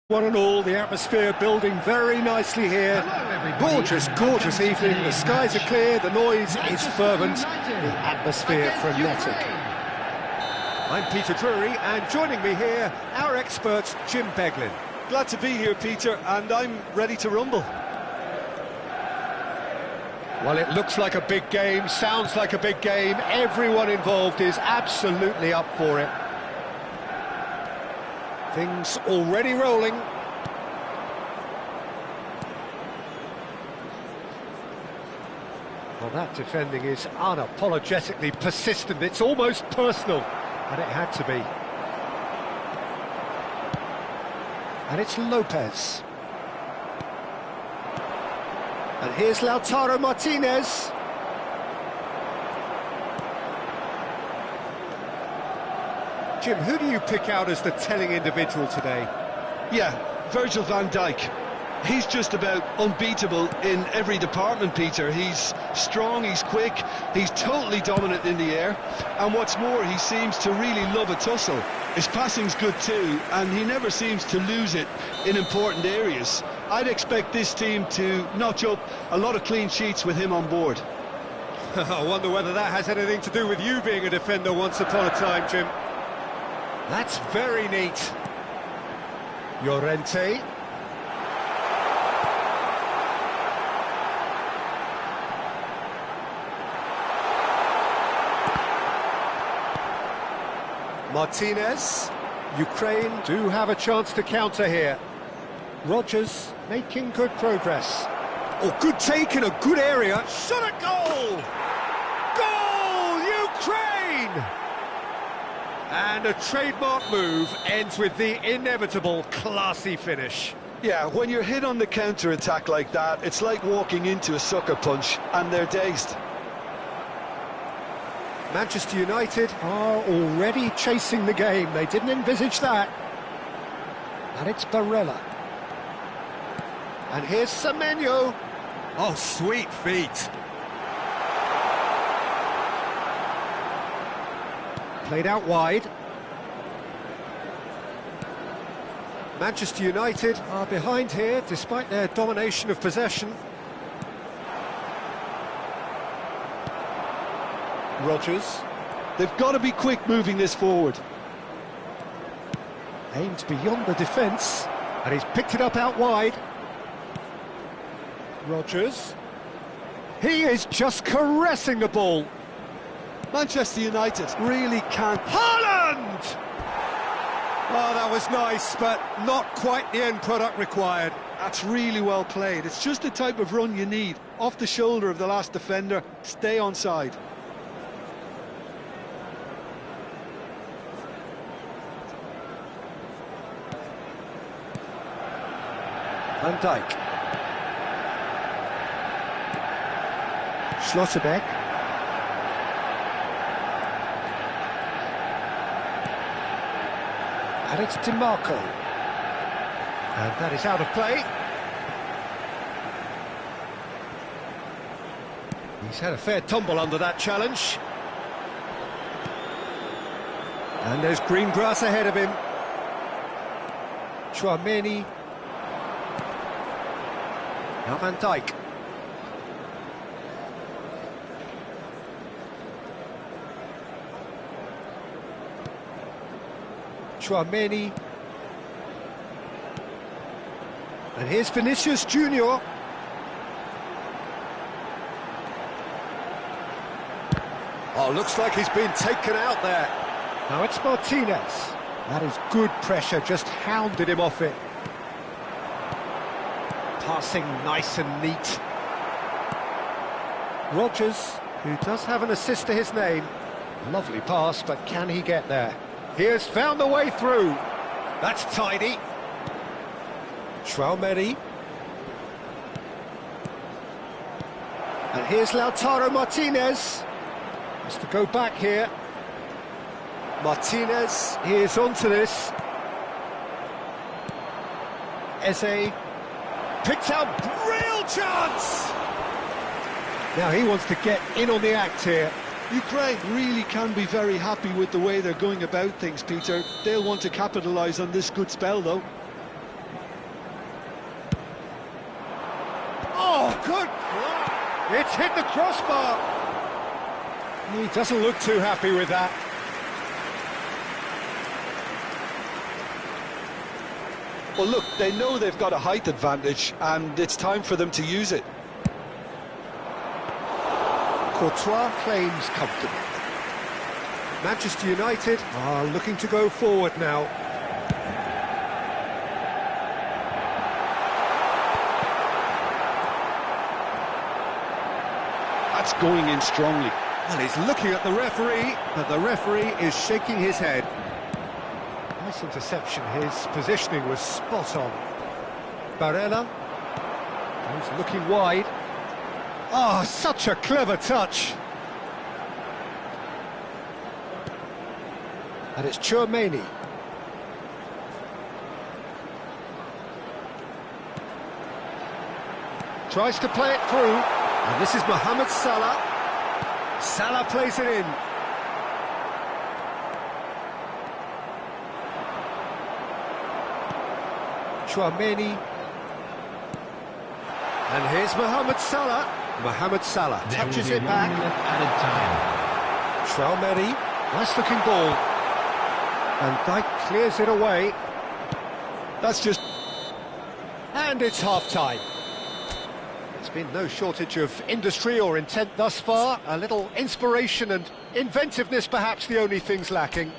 One and all, the atmosphere building very nicely here. Gorgeous, gorgeous evening. The skies are clear, the noise is fervent, the atmosphere frenetic. I'm Peter Drury, and joining me here, our expert, Jim Beglin. Glad to be here, Peter, and I'm ready to rumble. Well, it looks like a big game, sounds like a big game. Everyone involved is absolutely up for it. Things already rolling. Well, that defending is unapologetically persistent. It's almost personal, and it had to be. And it's Lopez. And here's Lautaro Martinez. Jim, who do you pick out as the telling individual today? Yeah, Virgil van Dijk. He's just about unbeatable in every department, Peter. He's strong, he's quick, he's totally dominant in the air, and what's more, he seems to really love a tussle. His passing's good too, and he never seems to lose it in important areas. I'd expect this team to notch up a lot of clean sheets with him on board. I wonder whether that has anything to do with you being a defender once upon a time, Jim. That's very neat. Llorente. Martinez. Ukraine do have a chance to counter here. Rodgers making good progress. Oh, good take in a good area. Shot at goal! Goal, Ukraine! And a trademark move ends with the inevitable classy finish. Yeah, when you're hit on the counter-attack like that, it's like walking into a sucker punch, and they're dazed. Manchester United are already chasing the game. They didn't envisage that. And it's Barella. And here's Semenyo. Oh, sweet feet. Played out wide. Manchester United are behind here, despite their domination of possession. Rodgers. They've got to be quick moving this forward. Aimed beyond the defence, and he's picked it up out wide. Rodgers. He is just caressing the ball. Manchester United really can't... Haaland! Oh, that was nice, but not quite the end product required. That's really well played. It's just the type of run you need. Off the shoulder of the last defender, stay onside. Van Dijk. Schlotterbeck. And it's DiMarco. And that is out of play. He's had a fair tumble under that challenge. And there's green grass ahead of him. Tchouaméni. Now Van Dijk. Tchouaméni. And here's Vinicius Junior. Oh, looks like he's been taken out there. Now it's Martinez. That is good pressure, just hounded him off it. Passing nice and neat. Rodgers, who does have an assist to his name. Lovely pass, but can he get there? He has found the way through. That's tidy. Tchouaméni. And here's Lautaro Martinez. Has to go back here. Martinez is onto this. Eze picks out, real chance! Now he wants to get in on the act here. Ukraine really can be very happy with the way they're going about things, Peter. They'll want to capitalise on this good spell, though. It's hit the crossbar. He doesn't look too happy with that. Well, look, they know they've got a height advantage, and it's time for them to use it. Courtois claims comfortably. Manchester United are looking to go forward now. That's going in strongly. Well, he's looking at the referee, but the referee is shaking his head. Nice interception, his positioning was spot on. Barella goes looking wide. Oh, such a clever touch. And it's Tchouaméni. Tries to play it through, and this is Mohamed Salah. Salah plays it in. Tchouaméni. And here's Mohamed Salah. Mohamed Salah touches it back. Tchouaméni, nice looking ball. And Dijk clears it away. That's just... And it's half-time. There's been no shortage of industry or intent thus far. A little inspiration and inventiveness perhaps the only things lacking.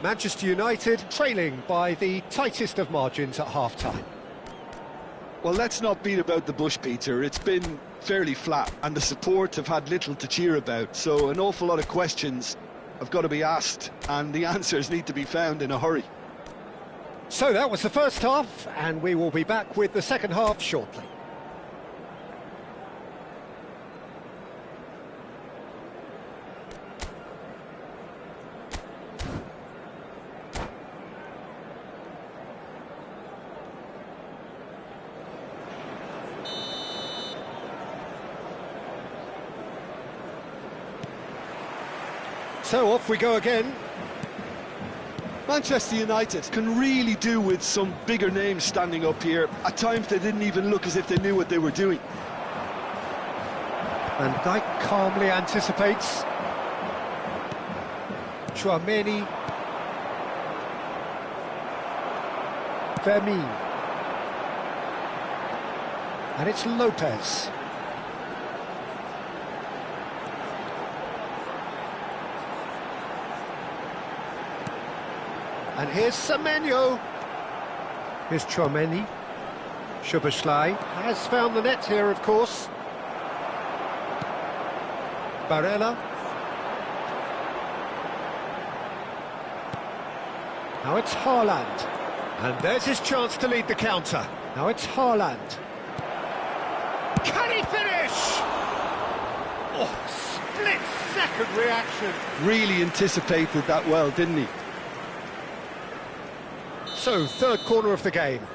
Manchester United trailing by the tightest of margins at half-time. Well, let's not beat about the bush, Peter. It's been fairly flat, and the support have had little to cheer about, so an awful lot of questions have got to be asked, and the answers need to be found in a hurry. So that was the first half, and we will be back with the second half shortly. So off we go again. Manchester United can really do with some bigger names standing up here. At times they didn't even look as if they knew what they were doing. And Dijk calmly anticipates. Tchouaméni. Fermin. And it's Lopez. And here's Semenyo. Here's Tchouaméni. Szoboszlai has found the net here, of course. Barella. Now it's Haaland. And there's his chance to lead the counter. Now it's Haaland. Can he finish? Oh, split-second reaction. Really anticipated that well, didn't he? So, third corner of the game.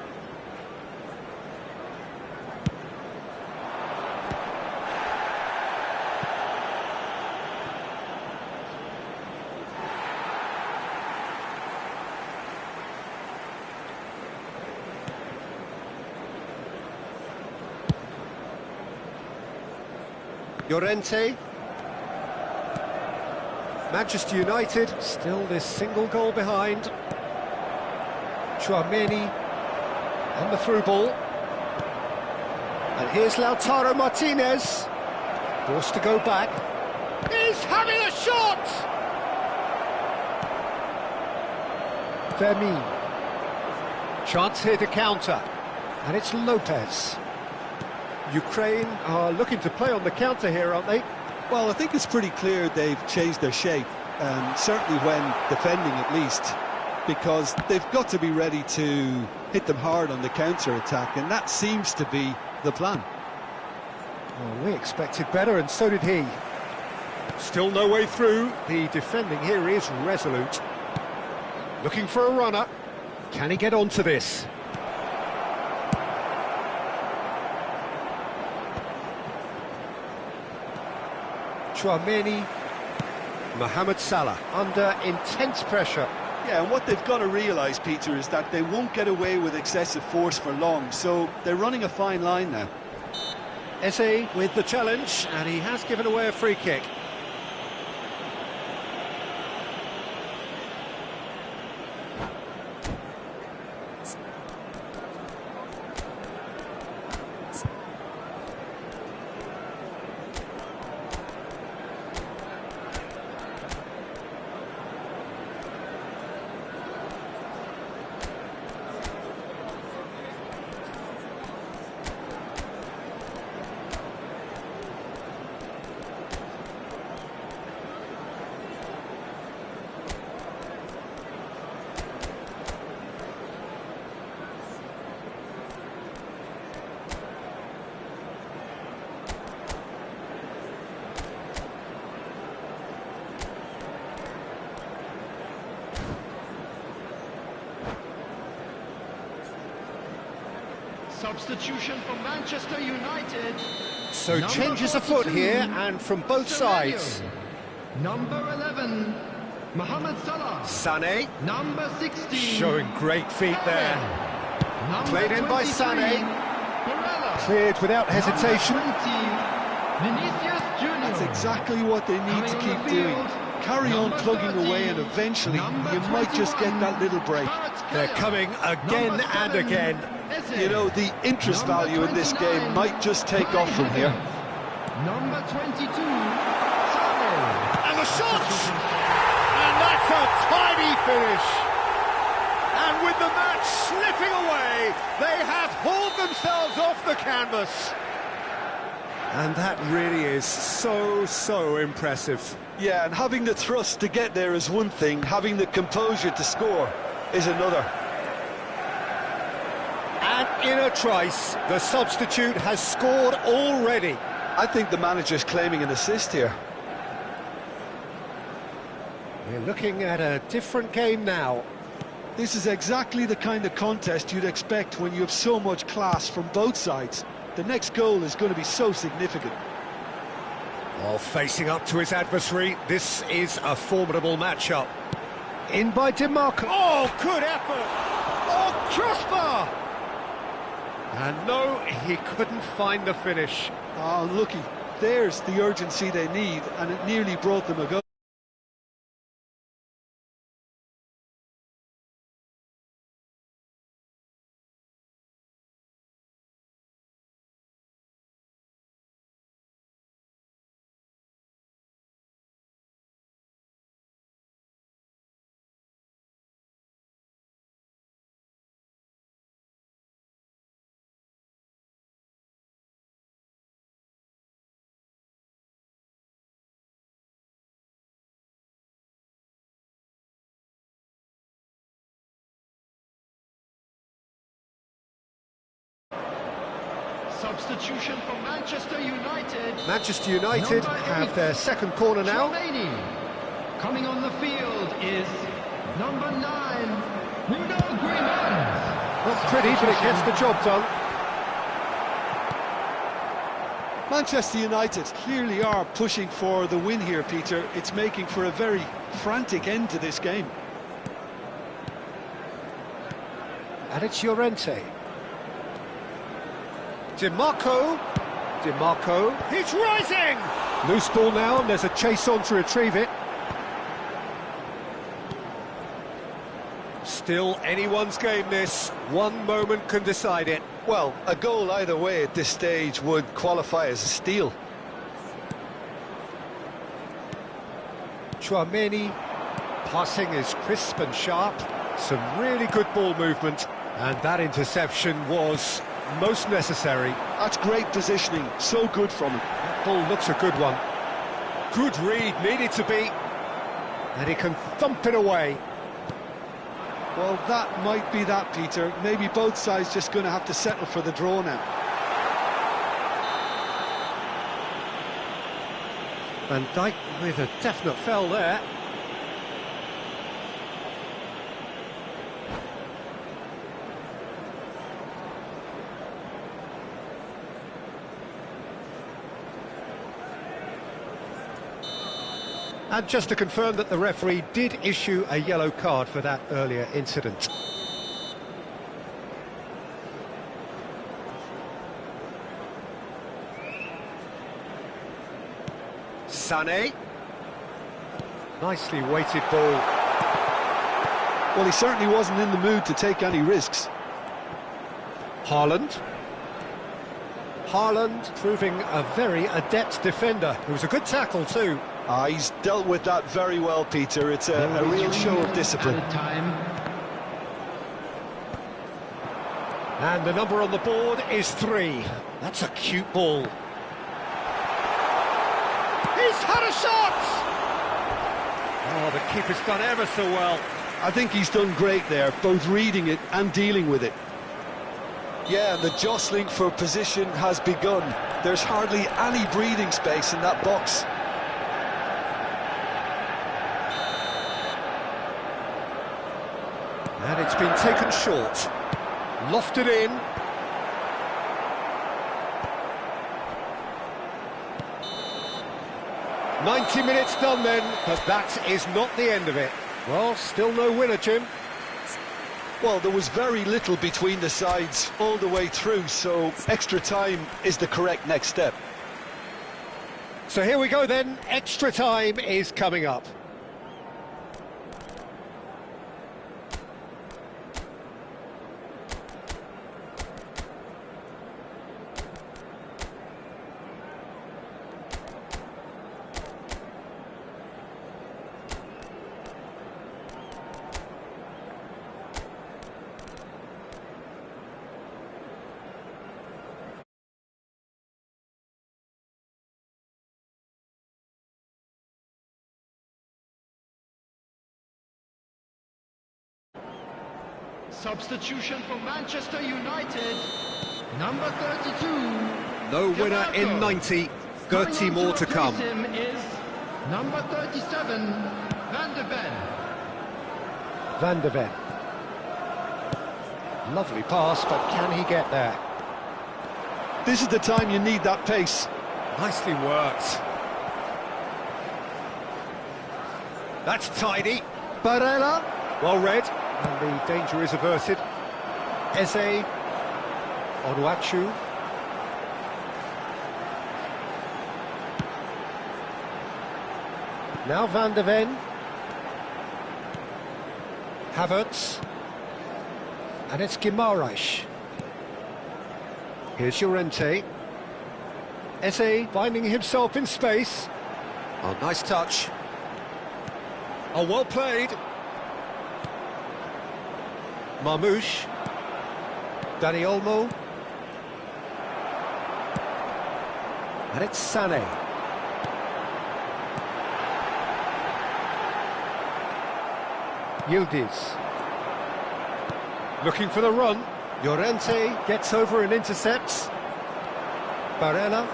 Llorente. Manchester United still this single goal behind. Tchouaméni, and the through ball. And here's Lautaro Martinez. Forced to go back. He's having a shot! Fermin. Chance here to counter. And it's Lopez. Ukraine are looking to play on the counter here, aren't they? Well, I think it's pretty clear they've changed their shape, certainly when defending at least, because they've got to be ready to hit them hard on the counter-attack, and that seems to be the plan. Well, we expected better, and so did he. Still no way through. The defending here is resolute. Looking for a runner. Can he get onto this? Tchouaméni. Mohamed Salah under intense pressure. Yeah, and what they've got to realise, Peter, is that they won't get away with excessive force for long, so they're running a fine line now. Eze with the challenge, and he has given away a free kick. Substitution for Manchester United. So changes afoot here, and from both sides. Number 11, Mohamed Salah. Sané. Number 16. Showing great feet there. Number Played in by 23, Sané. Barella. Cleared without hesitation. Number 20, Vinicius Junior. That's exactly what they need to keep doing. Carry on plugging away, and eventually you might just get that little break. They're coming again and again. You know, the interest value in this game might just take off from here. Number 22, Sané. And the shot! And that's a tidy finish. And with the match slipping away, they have hauled themselves off the canvas. And that really is so impressive. Yeah, and having the thrust to get there is one thing, having the composure to score is another. And in a trice, the substitute has scored already. I think the manager's claiming an assist here. We're looking at a different game now. This is exactly the kind of contest you'd expect when you have so much class from both sides. The next goal is going to be so significant. While facing up to his adversary, this is a formidable matchup. In by DiMarco. Oh, good effort! Oh, crossbar! And no, he couldn't find the finish. Oh, lucky. There's the urgency they need, and it nearly brought them a goal. Substitution for Manchester United. Manchester United have their second corner now. Tchouaméni. Coming on the field is number 9, Bruno Griezmann. Not pretty, but it gets the job done. Manchester United clearly are pushing for the win here, Peter. It's making for a very frantic end to this game. And it's Llorente. DiMarco. He's rising! Loose ball now, and there's a chase on to retrieve it. Still anyone's game, this. One moment can decide it. Well, a goal either way at this stage would qualify as a steal. Tchouaméni. Passing is crisp and sharp. Some really good ball movement. And that interception was most necessary. That's great positioning, so good from him. That ball looks a good one. Good read, needed to be. And he can thump it away. Well, that might be that, Peter. Maybe both sides just going to have to settle for the draw now. Van Dijk with a definite foul there. And just to confirm that the referee did issue a yellow card for that earlier incident. Sané. Nicely weighted ball. Well, he certainly wasn't in the mood to take any risks. Haaland. Haaland proving a very adept defender. It was a good tackle too. He's dealt with that very well, Peter. It's a real show of discipline. And the number on the board is 3. That's a cute ball. He's had a shot! Oh, the keeper's done ever so well. I think he's done great there, both reading it and dealing with it. Yeah, and the jostling for position has begun. There's hardly any breathing space in that box. And it's been taken short. Lofted in. "90 minutes done then, but that is not the end of it." Well, still no winner, Jim. Well, there was very little between the sides all the way through, so extra time is the correct next step. So here we go then, extra time is coming up. Substitution for Manchester United, number 32. No winner in 90, 30 more to come. Him is number 37, Van de Ven. Van de Ven. Lovely pass, but can he get there? This is the time you need that pace. Nicely worked. That's tidy. Barella, well read, and the danger is averted. Eze, Onuachu. Now Van de Ven. Havertz. And it's Guimaraes. Here's Llorente. Eze finding himself in space. Oh, nice touch. Oh, well played. Marmoush. Dani Olmo. And it's Sané. Yildiz. Looking for the run. Llorente gets over and intercepts. Barella.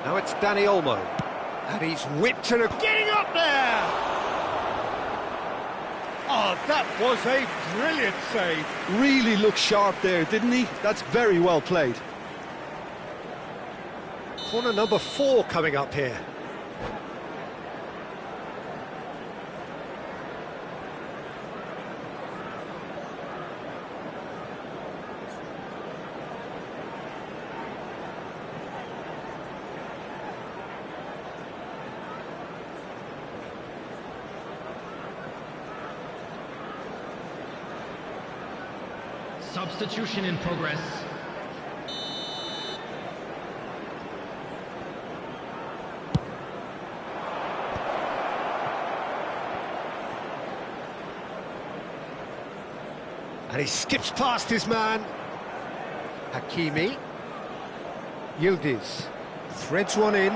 Now it's Dani Olmo. And he's whipped to the... Getting up there! Oh, that was a brilliant save. Really looked sharp there, didn't he? That's very well played. Corner number 4 coming up here. Substitution in progress. And he skips past his man. Hakimi. Yildiz threads one in.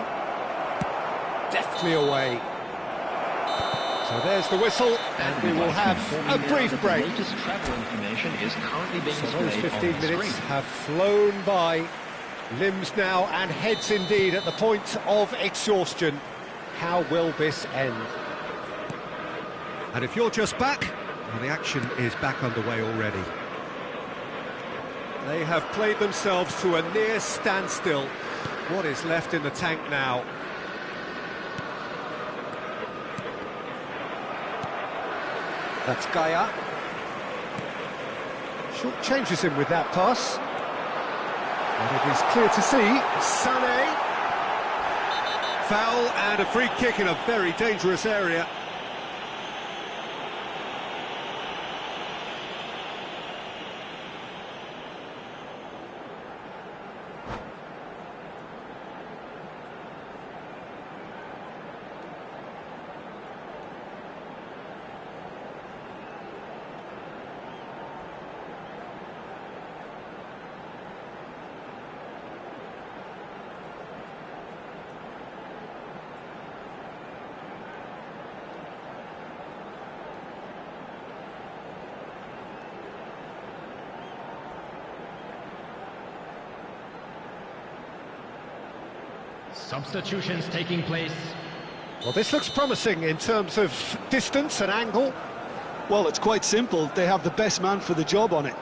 Deftly away. So there's the whistle, and we will have a brief break. The latest travel information is currently being So those displayed 15 on the minutes screen. have flown by. Limbs now and heads indeed at the point of exhaustion. How will this end? And if you're just back, well, the action is back underway already. They have played themselves to a near standstill. What is left in the tank now? That's Gaia. Short changes him with that pass. And it is clear to see, Sané. Foul and a free kick in a very dangerous area. Substitutions taking place. Well, this looks promising in terms of distance and angle. Well, it's quite simple. They have the best man for the job on it.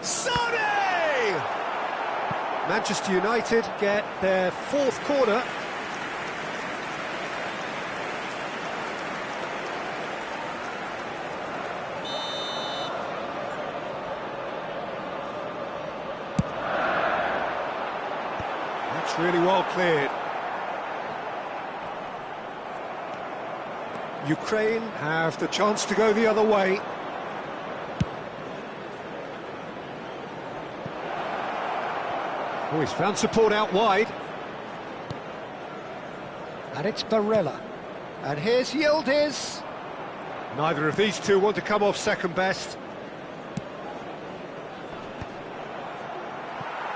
Sané! Manchester United get their fourth corner. That's really well cleared. Ukraine have the chance to go the other way. Oh, he's found support out wide. And it's Barella. And here's Yildiz. Neither of these two want to come off second best.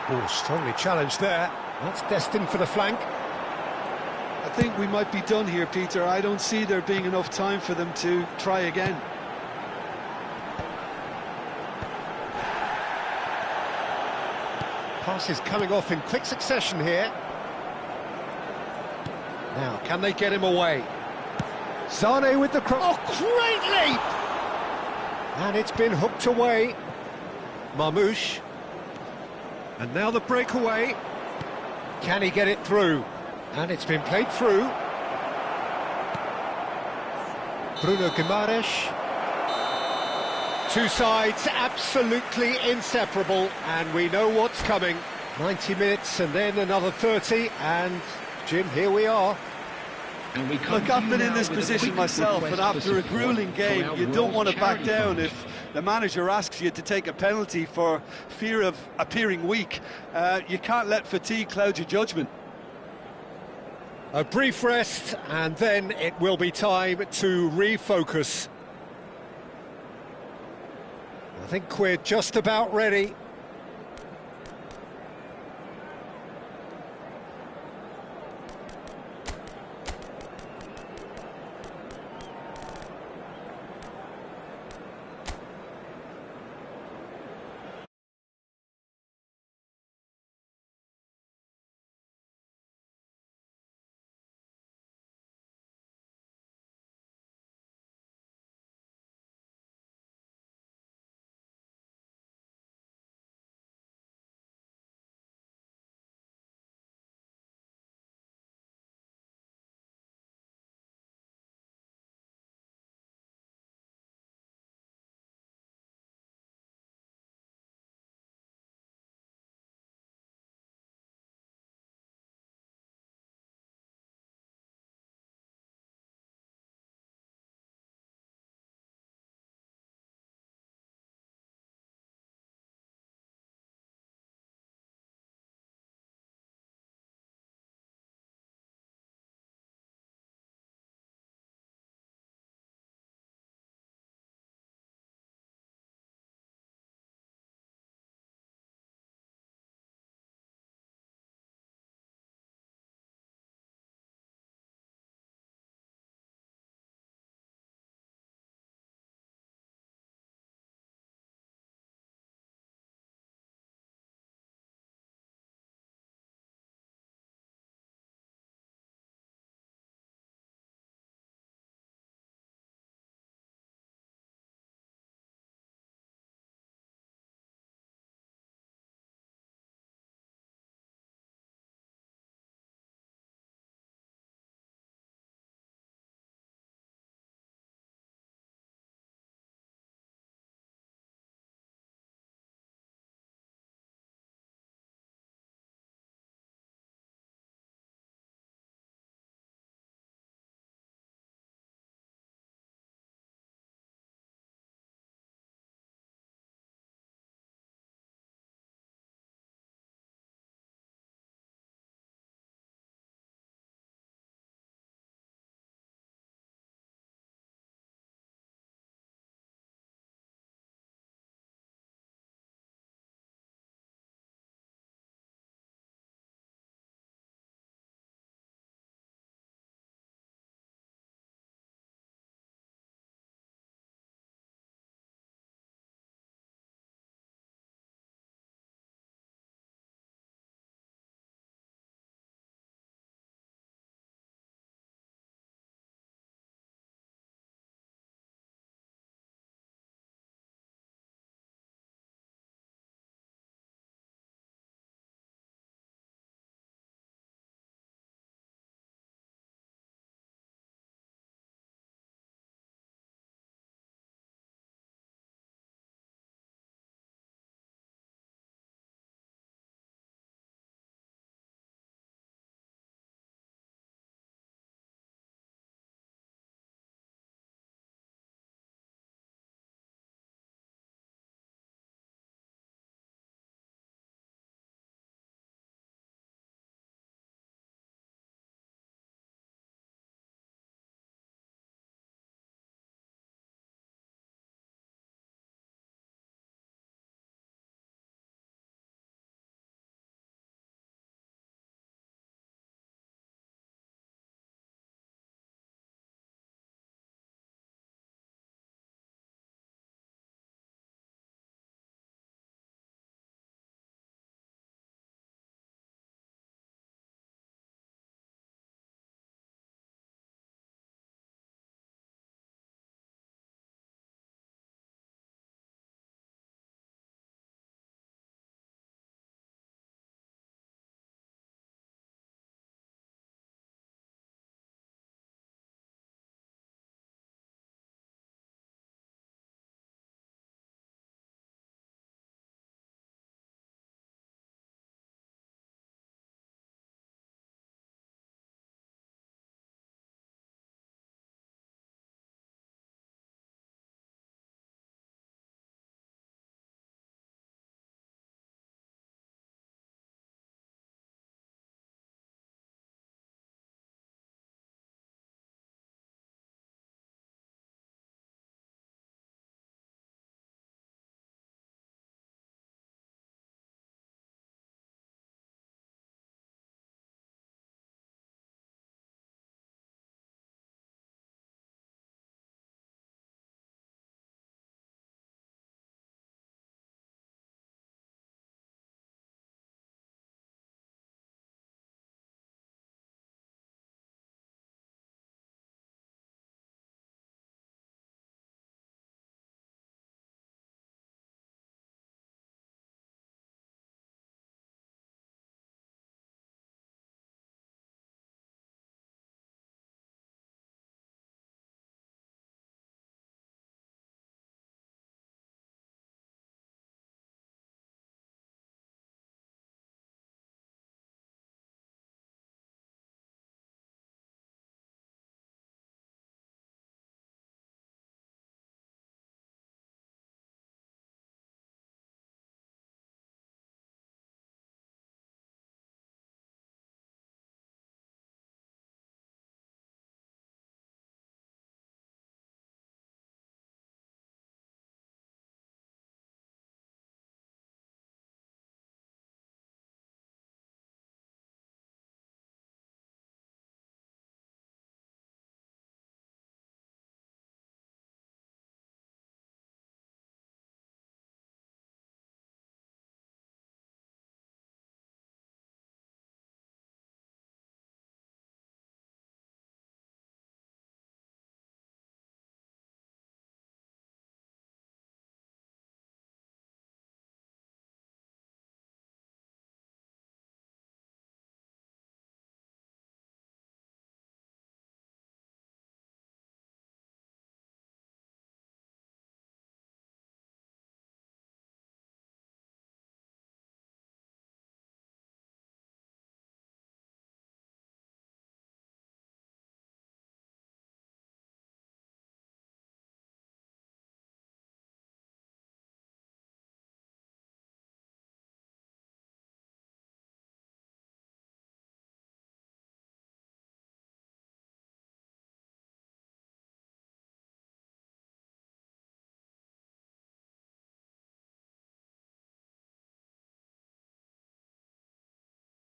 Oh, strongly challenged there. That's destined for the flank. I think we might be done here, Peter. I don't see there being enough time for them to try again. Passes coming off in quick succession here. Now, can they get him away? Sané with the cross. Oh, great leap! And it's been hooked away. Marmoush. And now the breakaway. Can he get it through? And it's been played through. Bruno Guimaraes. Two sides absolutely inseparable, and we know what's coming. 90 minutes and then another 30, and Jim, here we are. Look, I've been in this position myself, and after a grueling game, you don't want to back down if the manager asks you to take a penalty for fear of appearing weak. You can't let fatigue cloud your judgment. A brief rest, and then it will be time to refocus. I think we're just about ready.